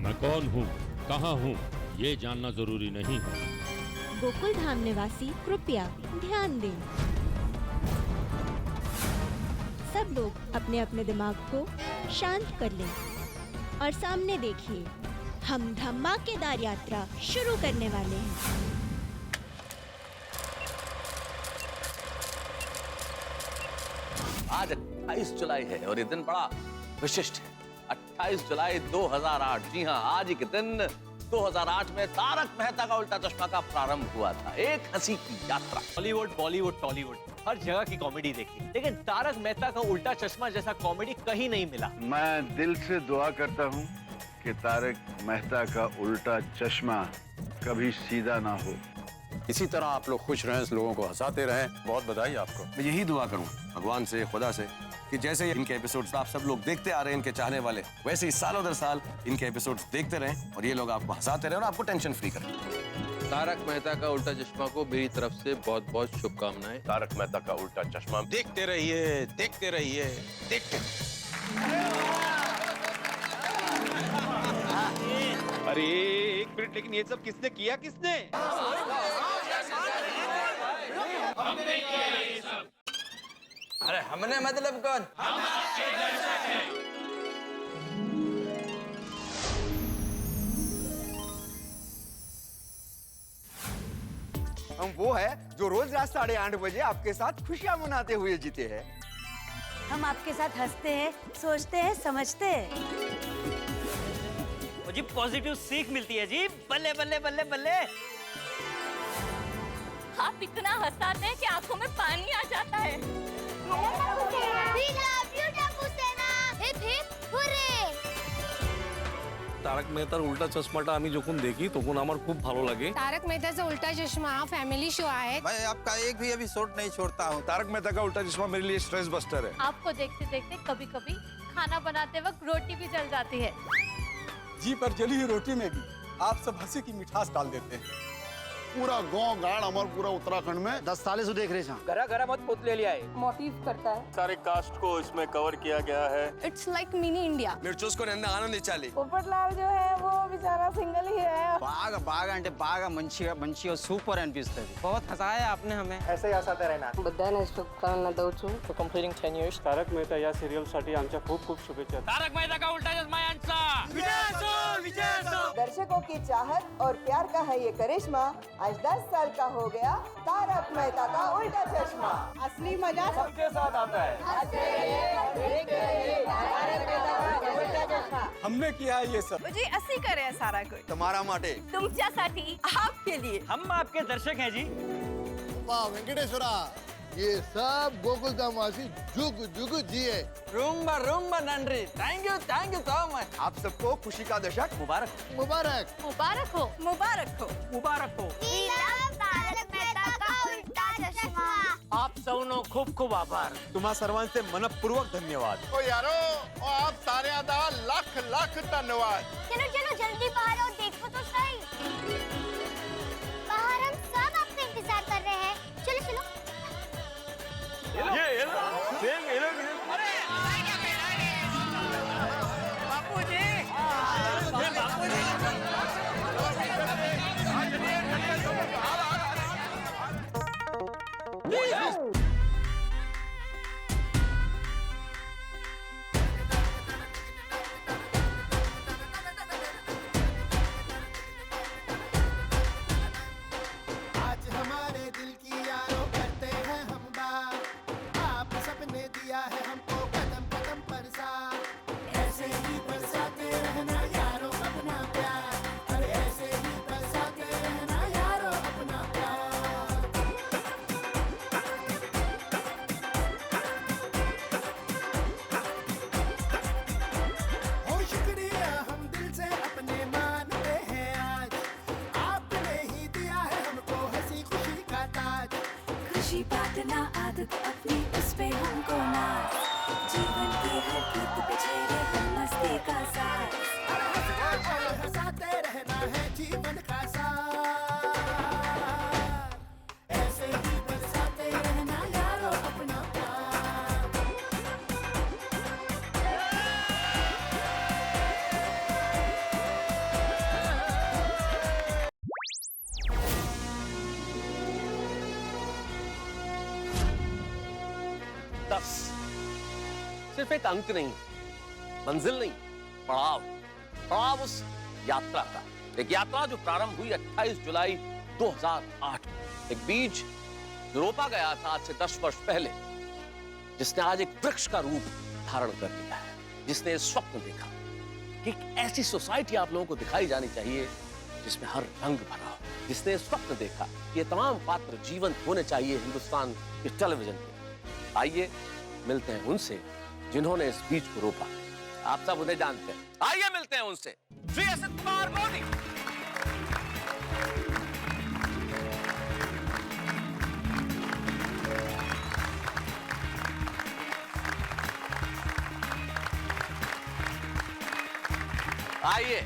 O: मैं कौन हूँ, कहाँ हूँ, ये जानना जरूरी नहीं है।
P: गोकुल धाम निवासी कृपया ध्यान दें। सब लोग अपने अपने दिमाग को शांत कर लें और सामने देखिए, हम धमाकेदार यात्रा शुरू करने वाले हैं।
H: आज 28 जुलाई है और ये दिन बड़ा विशिष्ट है। 28 जुलाई 2008। जी हाँ, आज ही के दिन 2008 में तारक मेहता का उल्टा चश्मा का प्रारंभ हुआ था। एक हंसी की यात्रा।
Q: हॉलीवुड, बॉलीवुड, टॉलीवुड, हर जगह की कॉमेडी देखी, लेकिन तारक मेहता का उल्टा चश्मा जैसा कॉमेडी कहीं नहीं मिला।
R: मैं दिल से दुआ करता हूँ कि तारक मेहता का उल्टा चश्मा कभी सीधा ना हो।
S: इसी तरह आप लोग खुश रहें, लोगों को हंसाते रहें। बहुत बधाई आपको। मैं यही दुआ करूं भगवान से, खुदा से, कि जैसे इनके एपिसोड्स आप सब लोग देखते आ रहे हैं, इनके चाहने वाले, वैसे ही सालों दर साल इनके एपिसोड्स देखते रहें और ये लोग आपको हंसाते रहें और आपको टेंशन फ्री करें।
J: तारक मेहता का उल्टा चश्मा को मेरी तरफ से बहुत बहुत शुभकामनाएं।
S: तारक मेहता का उल्टा चश्मा देखते रहिए, देखते रहिए, देखते
F: अरे एक मिनट, लेकिन ये सब किसने किया? किसने?
J: अरे हमने मतलब कौन?
F: हम वो है जो रोज रात 8:30 बजे आपके साथ खुशियां मनाते हुए जीते हैं।
I: हम आपके साथ हंसते हैं, सोचते हैं, समझते हैं।
Q: जी पॉजिटिव सीख मिलती है जी। बल्ले बल्ले बल्ले बल्ले।
P: आप इतना हंसाते हैं कि आंखों में पानी आ जाता है।
M: We love you, Tapu Sena. Hip hip hooray!
H: Tarak मेहतार उल्टा चश्माटा आमी যখন দেখি তখন আমার খুব ভালো লাগে।
P: तारक मेहता से उल्टा चश्मा फैमिली शो है।
J: मैं आपका एक भी एपिसोड नहीं छोड़ता हूँ।
S: तारक मेहता का उल्टा चश्मा मेरे लिए स्ट्रेस बस्टर है।
P: आपको देखते देखते कभी कभी खाना बनाते वक्त रोटी भी जल जाती है।
S: जी पर जली हुई रोटी में भी आप सब हंसी की मिठास डाल देते हैं।
G: पूरा गांव गाड़ हमारे पूरा उत्तराखंड में
L: 10 साल से देख रहे हैं।
C: घरा घरा मत पुत ले लिया है।
K: मोटिव करता है।
S: सारे कास्ट को इसमें कवर किया गया है।
P: It's like mini India.
S: మీరు చూసుకొని ఎంత ఆనందం ఇచ్చాలి।
K: पोपटलाल जो है वो बेचारा सिंगल ही है।
E: బాగా అంటే బాగా మంచిగా సూపర్ అనిపిస్తుంది। बहुत हंसाया आपने हमें।
L: ऐसे ही हंसाते रहना।
K: बधाने शुभकामना दौचू
C: For completing 10 years.
L: Tarak Mehta या सिरियल साठी आमच्या खूप खूप शुभेच्छा।
C: तारक मेहता का उल्टा चश्मा यांचा विजय असो।
K: दर्शकों की चाहत और प्यार का है ये करिश्मा। आज 10 साल का हो गया तारक मेहता का उल्टा चश्मा। असली मजा सबके साथ आता है।
S: हमने किया है ये सब।
K: जी असली करे सारा कुछ
F: तुम्हारा माटे।
K: तुमच्यासाठी आपके लिए।
Q: हम आपके दर्शक हैं जी।
G: वाह वेंकटेश्वरा, ये सब गोकुल धाम वासी जुग जुग जिए।
J: रूम्बा रूम्बा नंरी। Thank you so much.
F: आप सबको खुशी का दशक मुबारक।
G: मुबारक
P: मुबारक हो।
K: मुबारक हो।
C: मुबारक हो।
M: We love तारक मेहता का उल्टा चष्मा.
Q: आप सबनो खूप खूप आभार।
F: तुम्हा सर्वांचे मनपूर्वक धन्यवाद।
G: ओ यारो, ओ आप सारे आदा लाख लाख धन्यवाद।
M: चलो चलो जल्दी बाहर और देखो तो सही। बाहर हम सब आपका इंतजार कर रहे हैं। चलो चलो।
T: आज हमारे दिल की यारों करते हैं हम बात। आप सबने दिया अच्छी बात ना आदत अपनी उस पे हमको नाज, जीवन की हर गीत पे छेड़े हम मस्ती का साथ।
U: हंसाते रहना है जीवन का सार, ऐसे ही बरसाते रहना यारो अपना प्यार।
H: सिर्फ एक अंक नहीं, मंजिल नहीं, पड़ाव, पड़ाव उस यात्रा का। एक यात्रा जो प्रारंभ हुई 28 जुलाई 2008 में। एक बीज जो रोपा गया था आज से 10 वर्ष पहले, जिसने आज एक वृक्ष का रूप धारण कर लिया है, जिसने स्वप्न देखा कि एक ऐसी सोसाइटी आप लोगों को दिखाई जानी चाहिए जिसमें हर रंग भरा हो, जिसने स्वप्न देखा कि ये तमाम पात्र जीवंत होने चाहिए हिंदुस्तान के टेलीविजन पे। आइए मिलते हैं उनसे जिन्होंने इस बीज को रोपा। आप सब उन्हें जानते हैं, आइए मिलते हैं उनसे। श्री असित कुमार मोदी। आइए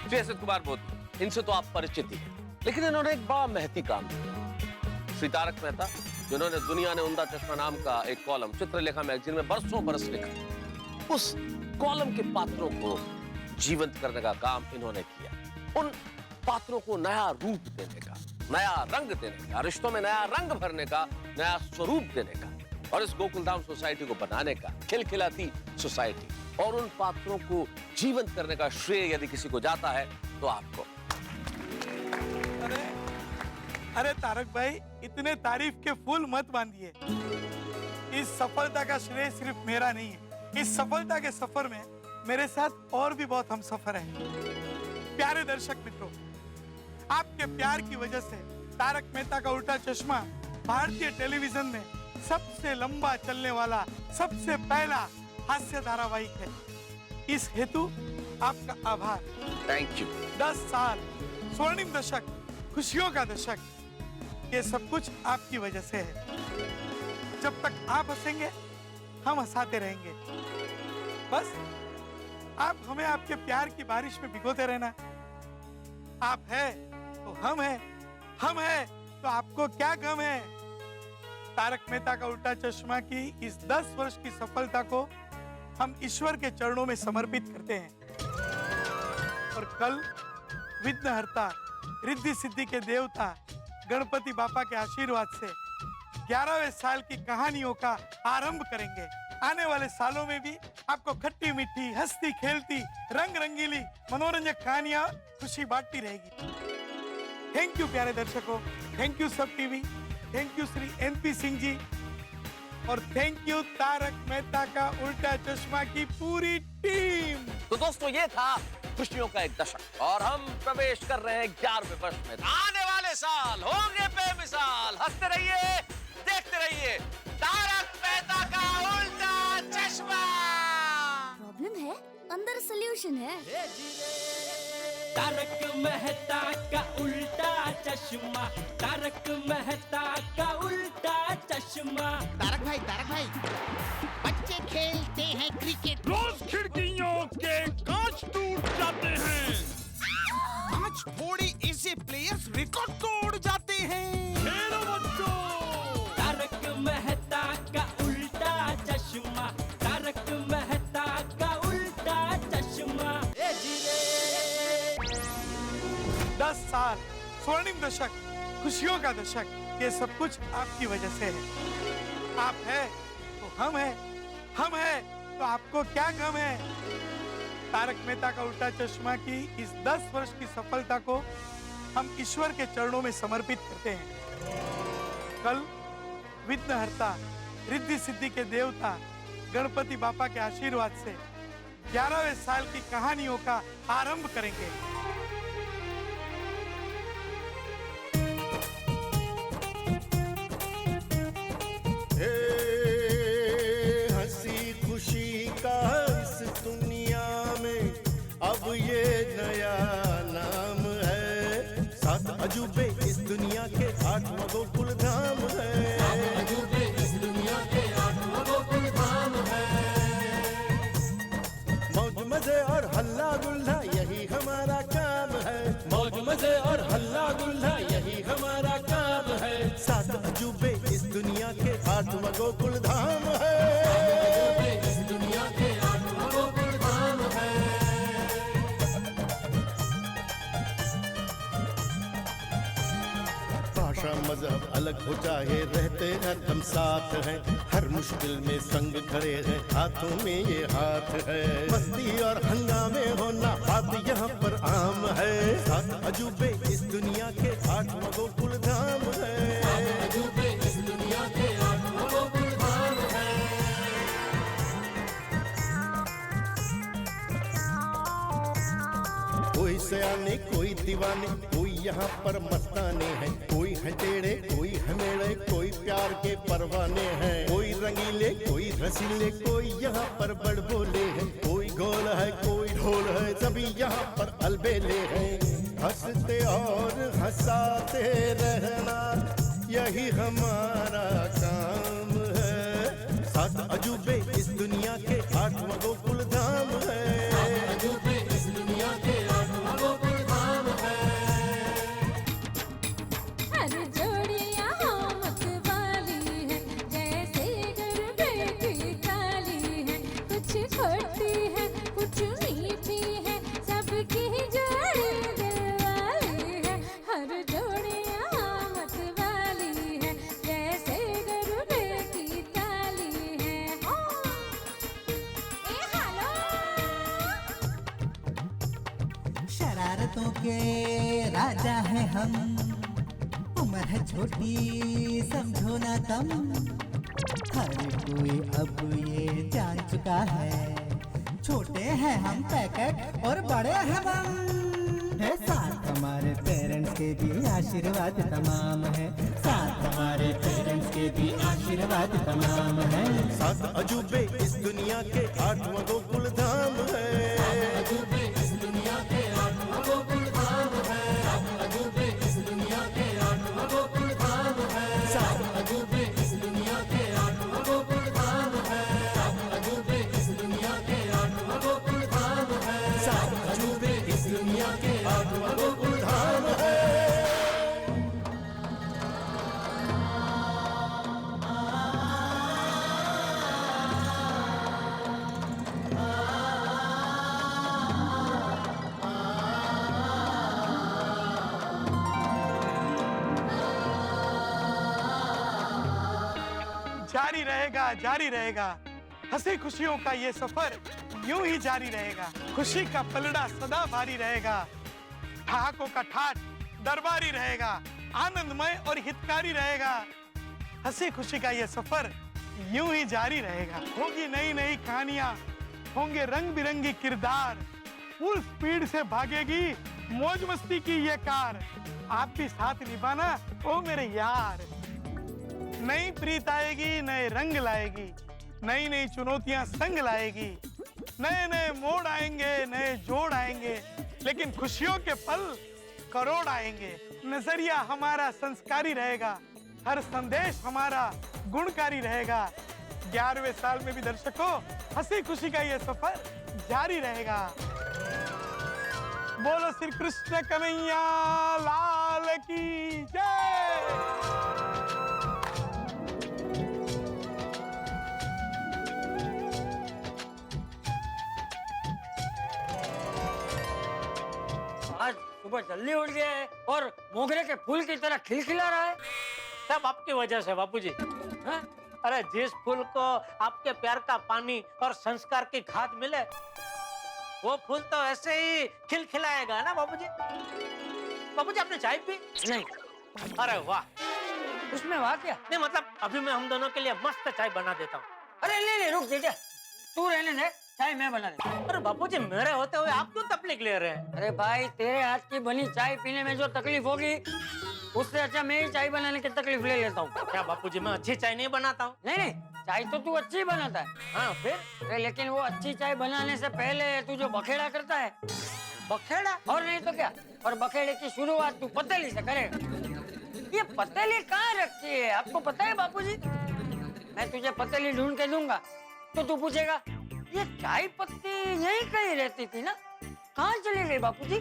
H: श्री असित कुमार मोदी, इनसे तो आप परिचित ही हैं, लेकिन इन्होंने एक बड़ा महती काम किया। श्री तारक मेहता, जिन्होंने दुनिया ने उम्दा चश्मा नाम का एक कॉलम चित्रलेखा मैगजीन में बरसों बरस लिखा, उस कॉलम के पात्रों को जीवंत करने का काम इन्होंने किया। उन पात्रों को नया रूप देने का, नया रंग देने का, रिश्तों में नया रंग भरने का, नया स्वरूप देने का, और इस गोकुलधाम सोसाइटी को बनाने का, खिलखिलाती सोसाइटी, और उन पात्रों को जीवंत करने का श्रेय यदि किसी को जाता है तो आपको।
B: अरे तारक भाई, इतने तारीफ के फूल मत बांधिए। इस सफलता का श्रेय सिर्फ मेरा नहीं है। इस सफलता के सफर में मेरे साथ और भी बहुत हम सफर हैं। प्यारे दर्शक मित्रों, आपके प्यार की वजह से तारक मेहता का उल्टा चश्मा भारतीय टेलीविजन में सबसे लंबा चलने वाला सबसे पहला हास्य धारावाहिक है। इस हेतु आपका आभार।
H: Thank you.
B: 10 साल, स्वर्णिम दशक, खुशियों का दशक, ये सब कुछ आपकी वजह से है। जब तक आप हंसेंगे हम हंसाते रहेंगे। बस आप हमें आपके प्यार की बारिश में भिगोते रहना। आप है तो हम हैं, हम हैं तो आपको क्या गम है। तारक मेहता का उल्टा चश्मा की इस 10 वर्ष की सफलता को हम ईश्वर के चरणों में समर्पित करते हैं। और कल विघ्नहर्ता, रिद्धि सिद्धि के देवता गणपति बापा के आशीर्वाद से 11वें साल की कहानियों का आरंभ करेंगे। आने वाले सालों में भी आपको खट्टी मीठी, हंसती खेलती, रंग रंगीली, मनोरंजक कहानियां खुशी बांटती रहेगी। थैंक यू प्यारे दर्शकों, thank you SAB TV, thank you Shri NP Singh ji, और थैंक यू तारक मेहता का उल्टा चश्मा की पूरी टीम।
H: तो दोस्तों, ये था खुशियों का एक दशक, और हम प्रवेश कर रहे हैं 11वें वर्ष में। आने वाले साल होंगे बेमिसाल। हंसते रहिए, देखते रहिए तारक मेहता का उल्टा चश्मा।
M: प्रॉब्लम है, अंदर सॉल्यूशन है।
U: तारक मेहता का उल्टा चश्मा, तारक मेहता का उल्टा चश्मा। तारक भाई, बच्चे खेलते हैं क्रिकेट,
N: रोज खिड़कियों के कांच टूट जाते हैं।
U: कांच फोड़े ऐसे प्लेयर्स रिकॉर्ड तोड़ जाते हैं।
N: खेलो बच्चों।
U: तारक मेहता का उल्टा चश्मा, तारक मेहता का उल्टा चश्मा।
B: 10 साल, स्वर्णिम दशक, खुशियों का दशक, ये सब कुछ आपकी वजह से है। आप है तो हम हैं, हम हैं तो आपको क्या गम है। तारक मेहता का उल्टा चश्मा की इस 10 वर्ष की सफलता को हम ईश्वर के चरणों में समर्पित करते हैं। कल विघ्नहर्ता, रिद्धि सिद्धि के देवता गणपति बापा के आशीर्वाद से 11वें साल की कहानियों का आरंभ करेंगे।
U: हंसी खुशी का इस दुनिया में अब ये नया नाम है। 7 अजूबे इस दुनिया के, 8 मगों
A: अलग हो चाहे रहते हैं हम साथ हैं, हर मुश्किल में संग खड़े हैं, हाथों में ये हाथ है। मस्ती और हंगामे होना बात यहाँ पर आम है, 7 अजूबे इस दुनिया के 8वां गोकुल धाम है। 7 अजूबे इस दुनिया के 8वां गोकुल धाम है। कोई सयाने कोई दीवाने, कोई यहाँ पर मस्ताने हैं, कोई है टेढ़े कोई है मेढ़े, कोई प्यार के परवाने हैं। कोई रंगीले कोई रसीले, कोई यहाँ पर बड़ बोले हैं, कोई गोल है कोई ढोल है, सभी यहाँ पर अलबेले हैं। हंसते और हंसाते रहना यही हमारा काम है, 7 अजूबे इस दुनिया के 8वां गोकुल धाम है। 7 अजूबे इस दुनिया के 8वां गोकुल धाम है।
T: हर जोड़ियां मत वाली है, जैसे गरबे की ताली है, कुछ खोटी है कुछ मीठी है, सबकी जोड़ी दिल वाली है। हर जोड़ियां मत वाली है, जैसे गरबे की ताली है। ए हेलो,
V: शरारतों के राजा हैं हम, उम्र है छोटी समझो ना कम, हर कोई अब ये जान चुका है, छोटे हैं हम पैकेट और बड़े हैं बम। है साथ हमारे पेरेंट्स के भी आशीर्वाद तमाम है, साथ हमारे पेरेंट्स के भी आशीर्वाद तमाम है।
A: 7 अजूबे इस दुनिया के 8वां गोकुल धाम है। 7 अजूबे इस दुनिया के 8वां गोकुल धाम है। 7 अजूबे इस दुनिया के 8वां गोकुल धाम है। 7 अजूबे इस दुनिया के 8वां गोकुल धाम है। 7 अजूबे इस दुनिया के 8वां गोकुल धाम है। 7 अजूबे इस दुनिया के 8वां गोकुल धाम है।
B: जारी रहेगा, हंसी खुशियों का ये सफर यूं ही जारी रहेगा। खुशी का पलड़ा सदा भारी रहेगा, ठहाकों का ठाठ दरबारी रहेगा, आनंदमय और हितकारी रहेगा। हंसी खुशी का ये सफर यूं ही जारी रहेगा। होगी नई नई कहानियां, होंगे रंग बिरंगी किरदार, फुल स्पीड से भागेगी मौज मस्ती की ये कार। आप भी साथ निभाना ओ मेरे यार। नई प्रीत आएगी, नए रंग लाएगी, नई नई चुनौतियां संग लाएगी, नए नए मोड़ आएंगे, नए जोड़ आएंगे, लेकिन खुशियों के पल करोड़ आएंगे। नजरिया हमारा संस्कारी रहेगा, हर संदेश हमारा गुणकारी रहेगा। 11वें साल में भी दर्शकों हंसी खुशी का ये सफर जारी रहेगा। बोलो श्री कृष्ण कन्हैया लाल की जय।
C: आज सुबह जल्दी उठ गया है और मोगरे के फूल की तरह खिलखिला रहा है।
E: सब आपकी वजह से बापूजी। हाँ? अरे जिस फूल को आपके प्यार का पानी और संस्कार की खाद मिले, वो फूल तो ऐसे ही खिलखिलाएगा ना बापूजी। बापूजी आपने चाय पी?
C: नहीं।
E: अरे वाह,
C: उसमें वाह क्या?
E: नहीं मतलब अभी मैं हम दोनों के लिए मस्त चाय बना देता हूँ।
C: अरे ले रुक बेटा, तू रहने दे, चाय मैं बना देता हूँ।
E: अरे बापूजी मेरे होते हुए आप क्यों तकलीफ ले रहे हैं?
C: अरे भाई तेरे हाथ की बनी चाय पीने में जो तकलीफ होगी, उससे अच्छा मैं ही चाय बनाने की तकलीफ ले लेता हूँ।
E: क्या बापूजी मैं अच्छी चाय नहीं बनाता हूँ?
C: नहीं, चाय तो तू अच्छी बनाता है।
E: हाँ फिर?
C: अरे लेकिन वो अच्छी चाय बनाने से पहले तू जो बखेड़ा करता है।
E: बखेड़ा?
C: और नहीं तो क्या, और बखेड़े की शुरुआत तू पतीली से करेगा। ये पतीली कहाँ रखी है आपको पता है बापूजी? मैं तुझे पतीली ढूंढ के दूंगा तो तू पूछेगा ये चाय पत्ती यहीं कहीं रहती थी ना, कहाँ चली गई बापूजी?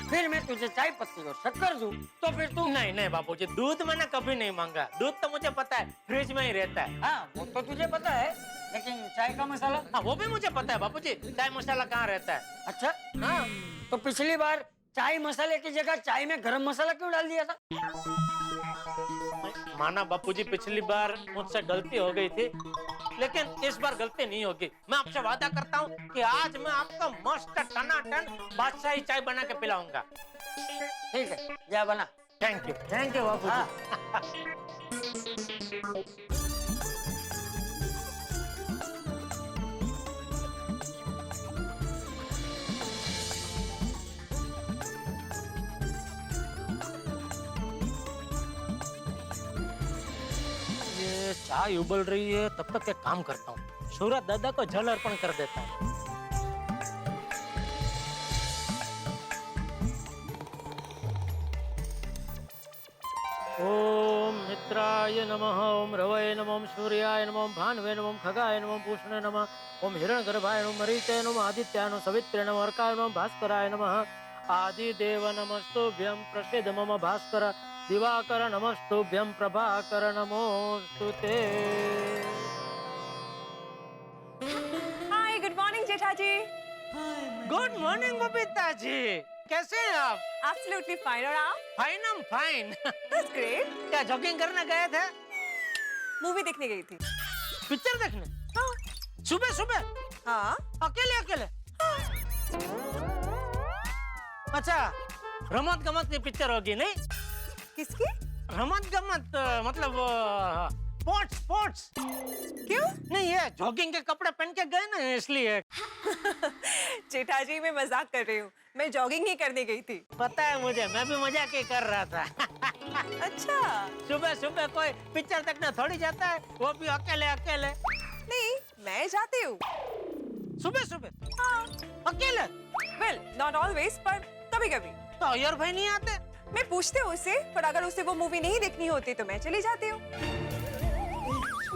C: फिर मैं तुझे चाय पत्ती और शक्कर दूं तो फिर तू
E: नहीं बापूजी, दूध मैंने कभी नहीं मांगा। दूध तो मुझे पता है फ्रिज में ही रहता है।
C: हाँ वो तो तुझे पता है, लेकिन चाय का मसाला?
E: हाँ वो भी मुझे पता है बापूजी, चाय मसाला कहाँ रहता है।
C: अच्छा हाँ, तो पिछली बार चाय मसाले की जगह चाय में गरम मसाला क्यों डाल दिया था?
E: माना बापूजी पिछली बार मुझसे गलती हो गई थी, लेकिन इस बार गलती नहीं होगी। मैं आपसे वादा करता हूँ कि आज मैं आपको मस्त टनाटन बादशाही चाय बना के पिलाऊंगा।
C: ठीक है, जा बना।
E: थैंक यू बापूजी। चाय उबल रही है, तब तक एक काम करता हूँ, सूरज दादा को जल अर्पण कर देता हूँ। ओम मित्राय नमः, ओम रवये नमः, ओम सूर्याय नमः, ओम भानवे नमः, ओम खगाय नमः, ओम पूषणे नमः, ओम हिरण्यगर्भाय नमः, मरीचाय नमः, आदित्याय नमः, सवित्रे नमः, अर्काय नमः, भास्कराय नमः। आदिदेव नमस्तुभ्यं, प्रसीद मम भास्कर, दिवाकर नमस्तुभ्यं, प्रभाकर नमोस्तुते।
K: हाय, गुड मॉर्निंग जेठा जी।
E: गुड मॉर्निंग बबीता जी, कैसे हैं आप?
K: Absolutely fine. और आप?
E: फाइन, हम फाइन।
K: That's great.
E: क्या जॉगिंग करने गए थे?
K: मूवी देखने गई थी।
E: पिक्चर देखने? हाँ। सुबह सुबह?
K: हाँ।
E: अकेले? अच्छा, रमत गमत की पिक्चर होगी नहीं?
K: किसकी?
E: रमत गमत मतलब स्पोर्ट्स।
K: क्यों?
E: नहीं, ये जॉगिंग के कपड़े पहन के गए ना, इसलिए।
K: जेठा जी, मैं मजाक कर रही हूँ, मैं जॉगिंग ही करने गई थी।
E: पता है मुझे, मैं भी मजाक ही कर रहा था।
K: अच्छा।
E: सुबह सुबह कोई पिक्चर देखने थोड़ी जाता है, वो भी अकेले।
K: नहीं, मैं जाती हूँ।
E: सुबह सुबह?
K: हाँ।
E: अकेले?
K: वेल, नॉट ऑलवेज, पर कभी कभी।
E: तो अय्यर भाई नहीं आते?
K: मैं पूछती हूँ उससे, पर अगर उसे वो मूवी नहीं देखनी होती तो मैं चली जाती हूँ।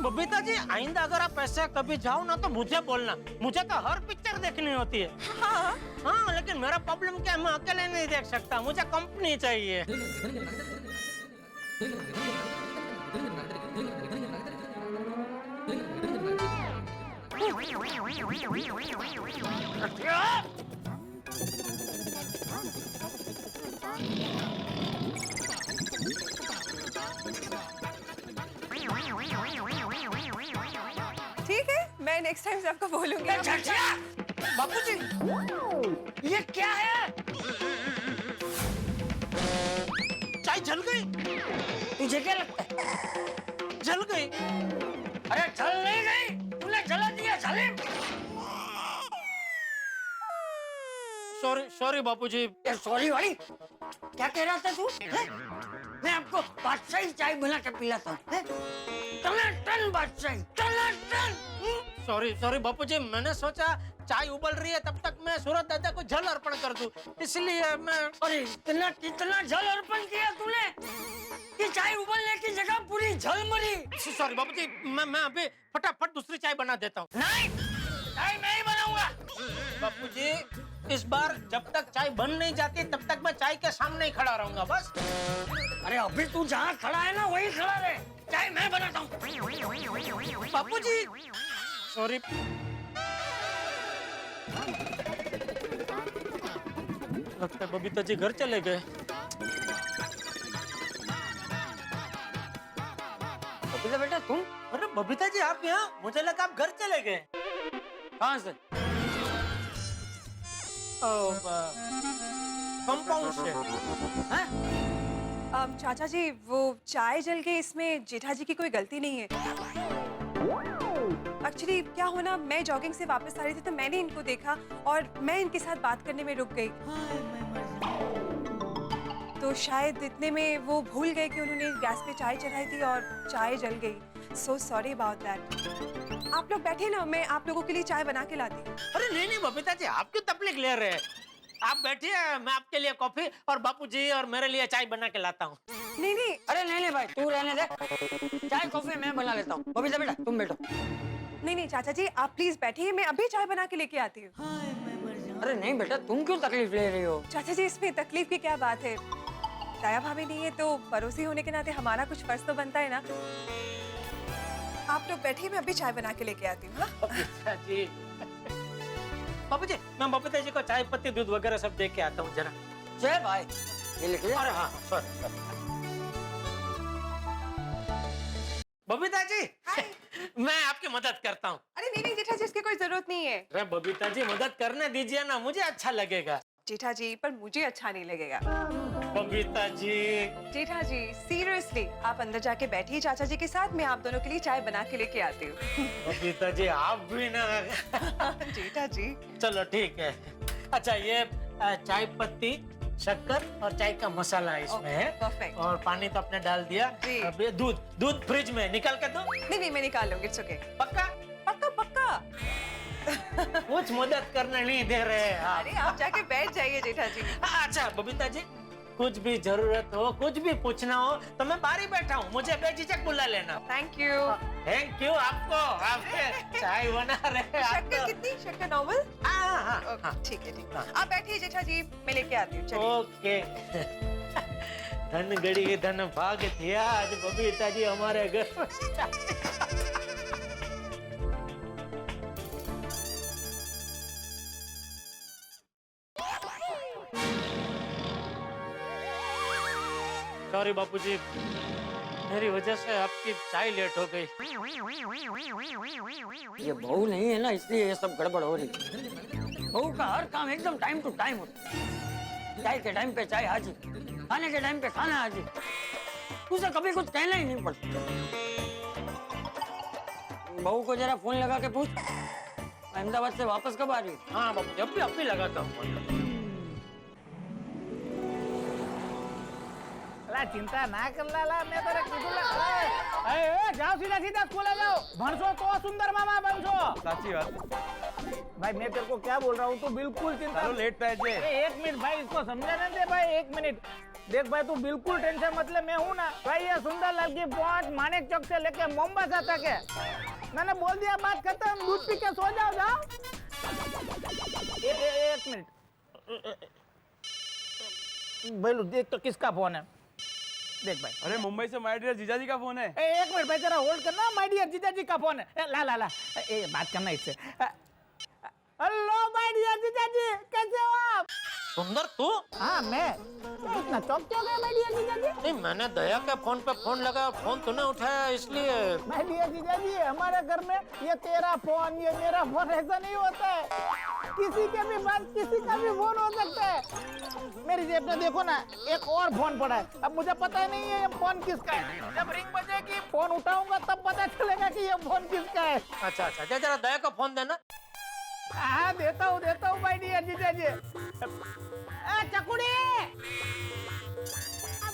E: बबीता जी, आइंदा अगर आप ऐसे कभी जाओ ना तो मुझे बोलना, मुझे तो हर पिक्चर देखनी होती है। हाँ, लेकिन मेरा प्रॉब्लम क्या है, मैं अकेले नहीं देख सकता, मुझे कंपनी चाहिए।
K: ठीक है, मैं नेक्स्ट टाइम से आपको बोलूंगी।
E: बापूजी, ये क्या है? चाय जल गई?
C: तुझे क्या लगता है?
E: जल गई?
C: अरे जल नहीं गई, तूने जला दिया जालिम।
E: सॉरी बापूजी।
C: सॉरी वाली क्या कह रहा था तू? मैं आपको बादशाही चाय बना के पिलाता हूँ। टनाटन बादशाही, टनाटन।
E: सॉरी बापूजी, मैंने सोचा चाय उबल रही है, तब तक मैं सूरज दादा को जल अर्पण कर दूं, इसलिए मैं।
C: अरे इतना जल अर्पण किया तूने कि चाय उबलने की जगह पूरी जल मरी।
E: सॉरी बापूजी, मैं अभी फटाफट दूसरी चाय बना देता हूँ।
C: नहीं, चाय मैं ही बनाऊंगा।
E: बापूजी, इस बार जब तक चाय बन नहीं जाती तब तक मैं चाय के सामने ही खड़ा रहूंगा, बस।
C: अरे अभी तू जहाँ खड़ा है ना वहीं खड़ा रहे, चाय मैं बनाता हूँ।
E: बापूजी, सॉरी। लगता है बबीता जी घर चले गए।
C: बबीता बेटा तुम?
E: अरे बबीता जी, आप यहाँ? मुझे लगा आप घर चले गए।
C: कहाँ से?
E: कंपाउंड से।
K: चाचा जी, वो चाय जल गई, इसमें जेठा जी की कोई गलती नहीं है। एक्चुअली क्या हुआ ना, मैं जॉगिंग से वापस आ रही थी तो मैंने इनको देखा और मैं इनके साथ बात करने में रुक गई। तो शायद इतने में वो भूल गए कि उन्होंने गैस पे चाय चढ़ाई थी और चाय जल गई। So sorry about that. आप लोग बैठे ना, मैं आप लोगों के लिए चाय बना के लाती हूँ।
E: अरे नहीं बबीता जी, आप क्यों तकलीफ ले रहे हैं? आप बैठिए, मैं आपके लिए कॉफी और बापूजी और मेरे लिए चाय बना के लाता हूँ।
K: नहीं।
C: अरे नहीं भाई, तू रहने दे, चाय कॉफी मैं बना लेता हूँ। बबीता बेटा तुम बैठो।
K: नहीं चाचा जी, आप प्लीज बैठिए, मैं अभी चाय बना के लेके आती हूँ।
C: अरे नहीं बेटा, तुम क्यों तकलीफ ले रही हो?
K: चाचा जी, इसमें तकलीफ की क्या बात है? दया भाभी नहीं है तो पड़ोसी होने के नाते हमारा कुछ फर्ज तो बनता है ना। आप लोग बैठिए, मैं अभी चाय बना के लेके आती हूँ।
E: जी बाबूजी, मैं बबीता जी को चाय पत्ती दूध वगैरह सब दे के आता हूँ जरा।
C: जय भाई, ये लिख ले।
E: अरे हाँ, सॉरी। बबीता जी मैं आपकी मदद करता हूँ।
K: अरे नहीं नहीं जेठा जी, इसकी कोई जरूरत नहीं है।
E: अरे बबीता जी मदद करने दीजिए ना, मुझे अच्छा लगेगा।
K: जेठा जी पर मुझे अच्छा नहीं लगेगा।
E: बबीता जी।
K: जेठा जी सीरियसली आप अंदर जाके बैठिए चाचा जी के साथ, मैं आप दोनों के लिए चाय बना के लेके आती हूँ।
E: बबीता जी आप भी ना।
K: जेठा जी
E: चलो ठीक है। अच्छा ये चाय पत्ती, शक्कर और चाय का मसाला इसमें है।
K: परफेक्ट।
E: और पानी तो आपने डाल दिया। अब ये दूध फ्रिज में निकाल के दो।
K: नहीं मैं निकाल लूंगी, इट्स ओके।
E: पक्का?
K: पक्का पक्का।
E: कुछ मदद करने नहीं दे रहे आप।
K: अरे आप जाके बैठ जाइए जेठा जी।
E: अच्छा बबीता जी कुछ भी जरूरत हो, कुछ भी पूछना हो तो मैं बाहर ही बैठा हूँ, मुझे बेझिझक बुला लेना।
K: Thank you.
E: थैंक यू आपको, आपके चाय बना रहे।
K: शक्कर कितनी? शक्कर नॉर्मल?
E: हाँ
K: ठीक है ठीक है। आप बैठिए जेठा जी, मैं लेके आती हूँ। चलिए।
E: ओके। धन गड़ी धन भाग थिया, आज बबीता जी हमारे घर। सॉरी बापूजी, मेरी वजह से आपकी चाय लेट हो गई।
C: ये बहू नहीं है ना, इसलिए ये सब गड़बड़ हो रही है। बहू का हर काम एकदम टाइम टू टाइम होता है। चाय के टाइम पे चाय हाजिर, खाने के टाइम पे खाना हाजिर। उसे कभी कुछ कहना ही नहीं पड़ता। बहू को जरा फोन लगा के पूछ अहमदाबाद से वापस कब आ रही है।
E: हाँ बापू, जब भी अपनी लगाता हूँ।
D: चिंता ना कर लाला, मैं तेरे कीधुं जाओ सीधा सीधा स्कूल जाओ। भणसो तो सुंदर मामा बनसो।
L: साची बात।
D: भाई मैं तेरे को क्या बोल रहा हूँ, तू बिल्कुल चिंता
L: लेट पहुंचे।
D: एक मिनट भाई, इसको समझाने दे भाई, एक मिनट। देख भाई तू बिल्कुल टेंशन मत ले, मैं हूँ ना भाई। ये सुंदर लाल की पहुंच मानिक चौक से लेके मोमबासा तक है। मैंने बोल दिया, बात खत्म। दूध पी के सो जाओ। जाओ एक मिनट भाई, देख तो किसका फोन है। देख भाई,
L: अरे मुंबई से माय डियर जीजाजी का फोन है।
D: एक मिनट भाई जरा होल्ड करना, माय डियर जीजाजी का फोन है। ला ला ला, बात करना इससे। हेलो माय डियर जीजाजी, कैसे हो आप?
E: सुंदर तू?
D: हाँ मैं इतना चौक क्यों गया माय डियर जीजाजी?
E: नहीं मैंने दया के फोन पे फोन लगा, फोन तूने उठाया इसलिए।
D: माय डियर जीजाजी, हमारे घर में ये तेरा फोन, ये मेरा फोन ऐसा नहीं होता है। किसी के भी पास किसी का भी फोन हो सकता है। मेरी जेब में देखो ना, एक और फोन पड़ा है। अब मुझे पता नहीं है ये फोन किसका है। जब रिंग बजेगी, फोन उठाऊंगा तब पता चलेगा कि ये फोन किसका है।
E: अच्छा जरा दया का फोन देना।
D: हाँ देता हूँ भाई डियर जीजाजी। चकुड़ी,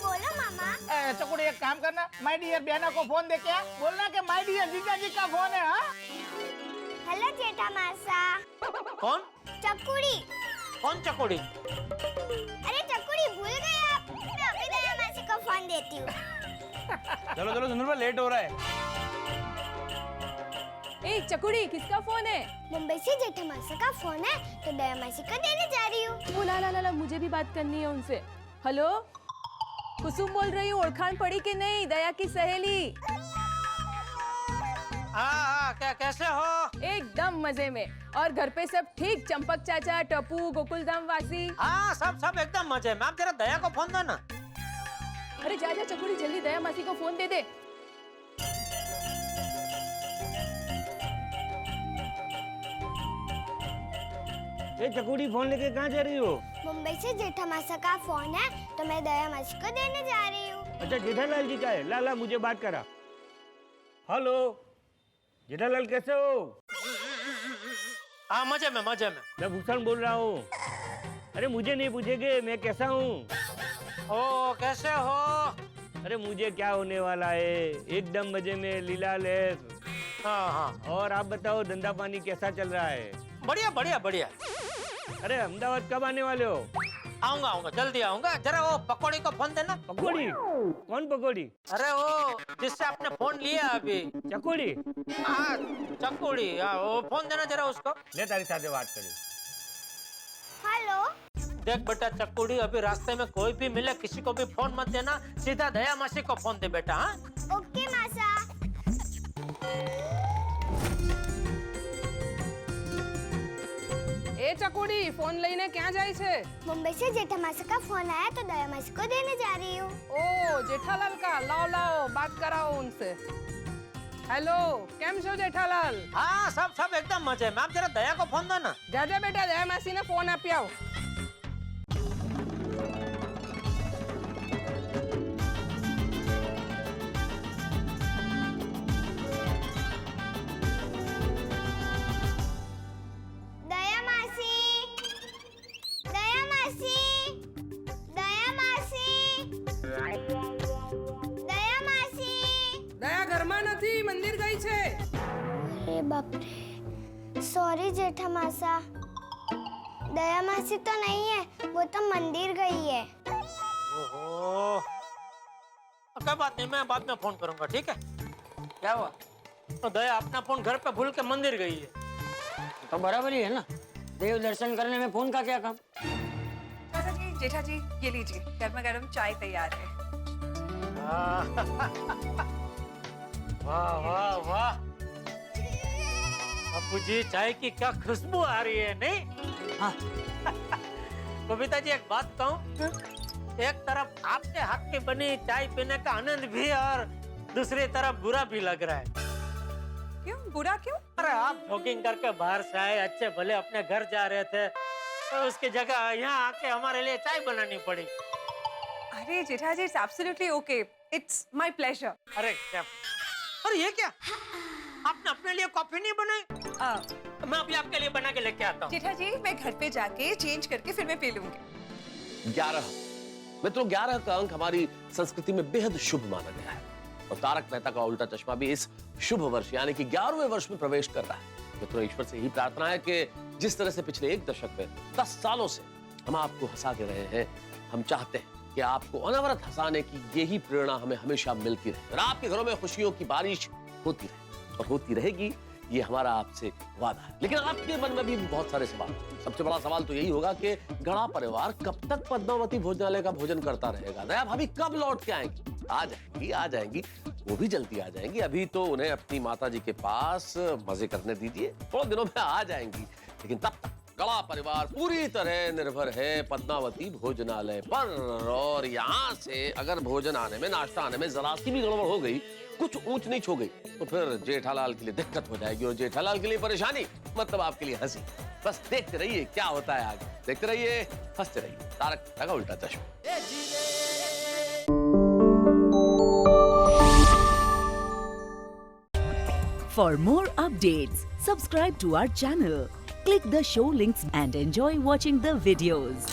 M: बोलो मामा।
D: चकुड़ी एक काम करना, माय डियर बहना को फोन दे के आ। बोलना कि माय डियर जीजाजी का फोन है। हाँ
M: हेलो जेठा मासा।
E: कौन?
M: चकुड़ी।
E: कौन चकुड़ी?
M: अरे चकुड़ी भूल गए आप, मैं अभी दया मासी को फोन देती हूँ।
L: चलो चलो सुंदर भाई, लेट हो रहा है।
O: ए चकुड़ी, किसका फोन है?
M: मुंबई से जेठा मासा का फोन है, तो दया मासी को देने जा रही हूँ।
O: ला, मुझे भी बात करनी है उनसे। हेलो कुसुम बोल रही हूँ, ओळखाण पड़ी कि नहीं? दया की सहेली।
E: हाँ क्या कैसे हो?
O: एकदम मजे में। और घर पे सब ठीक? चंपक चाचा, टप्पू, गोकुलधाम वासी?
E: हाँ सब एकदम मजे में। आप जरा दया को फोन दो ना।
O: अरे जा चकुड़ी, जल्दी दया मासी को फोन दे दे।
D: चकुड़ी फोन लेके कहाँ जा रही हो?
M: मुंबई से जेठा मासा का फोन है, तो मैं दया मासी को देने जा रही हूँ।
D: अच्छा जेठालाल जी का है? ला मुझे बात करा। हेलो जेठालाल, कैसे हो?
E: हाँ मजे में।
D: मैं भूषण बोल रहा हूँ। अरे मुझे नहीं पूछेगे मैं कैसा हूँ।
E: ओ कैसे हो?
D: अरे मुझे क्या होने वाला है, एकदम मजे में, लीला लेस।
E: हाँ।
D: और आप बताओ, धंधा पानी कैसा चल रहा है?
E: बढ़िया।
D: अरे अहमदाबाद कब आने वाले हो?
E: आऊंगा, जल्दी आऊंगा। जरा वो पकौड़ी को फोन देना।
D: पकौड़ी? कौन पकौड़ी?
E: अरे वो जिससे आपने फोन लिया अभी।
D: चकुड़ी?
E: हाँ चकुड़ी, वो फोन देना जरा उसको।
D: ले तारी साथ बात करी।
M: हेलो
E: देख बेटा चकुड़ी, अभी रास्ते में कोई भी मिले किसी को भी फोन मत देना, सीधा दया मासी को फोन दे बेटा। हाँ
M: ओके मासा।
O: ए चकुड़ी, फोन लઈને ક્યાં જાય છે?
M: मुंबई से जेठा मासी का फोन आया, तो दया मासी को देने जा रही हूँ।
O: ओ जेठालाल का? लाओ बात कराओ उनसे।
I: हेलो केम छो जेठालाल?
E: हाँ सब एकदम मजे में। आप जरा दया को फोन दो ना।
I: जाजा बेटा दया मासी ने फोन आपी आओ।
M: दया मासी, दया मासी, दया मासी, दया मासी।
I: दया ઘરમાં નથી, મંદિર ગઈ છે।
M: अरे बाप रे, सॉरी जेठा मासा। दया मासी तो नहीं है, वो तो मंदिर गई है।
E: ओहो, कोई बात नहीं, मैं बाद में फोन करूंगा, ठीक है?
C: क्या हुआ?
E: तो दया अपना फोन घर पे भूल के मंदिर गई है।
C: तो बराबर ही है ना, देव दर्शन करने में फोन का क्या काम?
K: चाचा जी, जेठा जी, ये लीजिए, गर्मा गर्म चाय तैयार है।
E: वाह वाह वाह, अप्पू जी चाय की क्या खुशबू आ रही है, नहीं? हाँ। बबीता जी एक बात कहूँ, एक तरफ आपके हाथ की बनी चाय पीने का आनंद भी और दूसरी तरफ बुरा भी लग रहा है।
K: क्यों बुरा क्यों?
E: अरे आप जॉगिंग करके बाहर से आए, अच्छे भले अपने घर जा रहे थे, तो उसकी जगह यहाँ आके हमारे लिए चाय बनानी पड़ी।
K: अरे Jetha ji, it's absolutely okay, it's my pleasure.
E: अरे क्या, अरे ये क्या, आपने अपने लिए कॉफी नहीं बनाई? मैं अभी आपके लिए बना के लेके आता हूँ।
K: जेठा जी, मैं घर पे जाके चेंज करके फिर मैं पी लूंगी।
H: 11 मित्रों, 11 का अंक हमारी संस्कृति में बेहद शुभ माना गया है और तारक मेहता का उल्टा चश्मा भी इस शुभ वर्ष यानी कि 11वें वर्ष में प्रवेश कर रहा है। मित्रों, ईश्वर से ही प्रार्थना है कि जिस तरह से पिछले 1 दशक में 10 सालों से हम आपको हंसा के रहे हैं, हम चाहते हैं कि आपको अनवरत हंसाने की यही प्रेरणा हमें हमेशा मिलती रहे और आपके घरों में खुशियों की बारिश होती रहे और होती रहेगी, ये हमारा आपसे वादा है। लेकिन आपके मन में भी बहुत सारे सवाल। सबसे बड़ा सवाल तो यही होगा कि गणा परिवार कब तक पद्मावती भोजनालय का भोजन करता रहेगा? दया भाभी कब लौट के आएंगी? आ जाएंगी, वो भी जल्दी आ जाएंगी। अभी तो उन्हें अपनी माताजी के पास मजे करने दीजिए, थोड़े दिनों में आ जाएंगी। लेकिन तब तक गणा परिवार पूरी तरह निर्भर है पद्मावती भोजनालय पर। और यहाँ से अगर भोजन आने में, नाश्ता आने में जरा सी भी गड़बड़ हो गई, कुछ ऊंच नीच हो गई, तो फिर जेठालाल के लिए दिक्कत हो जाएगी और जेठालाल के लिए परेशानी, मतलब आपके लिए हंसी। बस देखते रहिए क्या होता है आगे, देखते रहिए, हंसते रहिए। तारक मेहता का उल्टा चश्मा।
R: For more updates, subscribe to our channel, click the show links and enjoy watching the videos.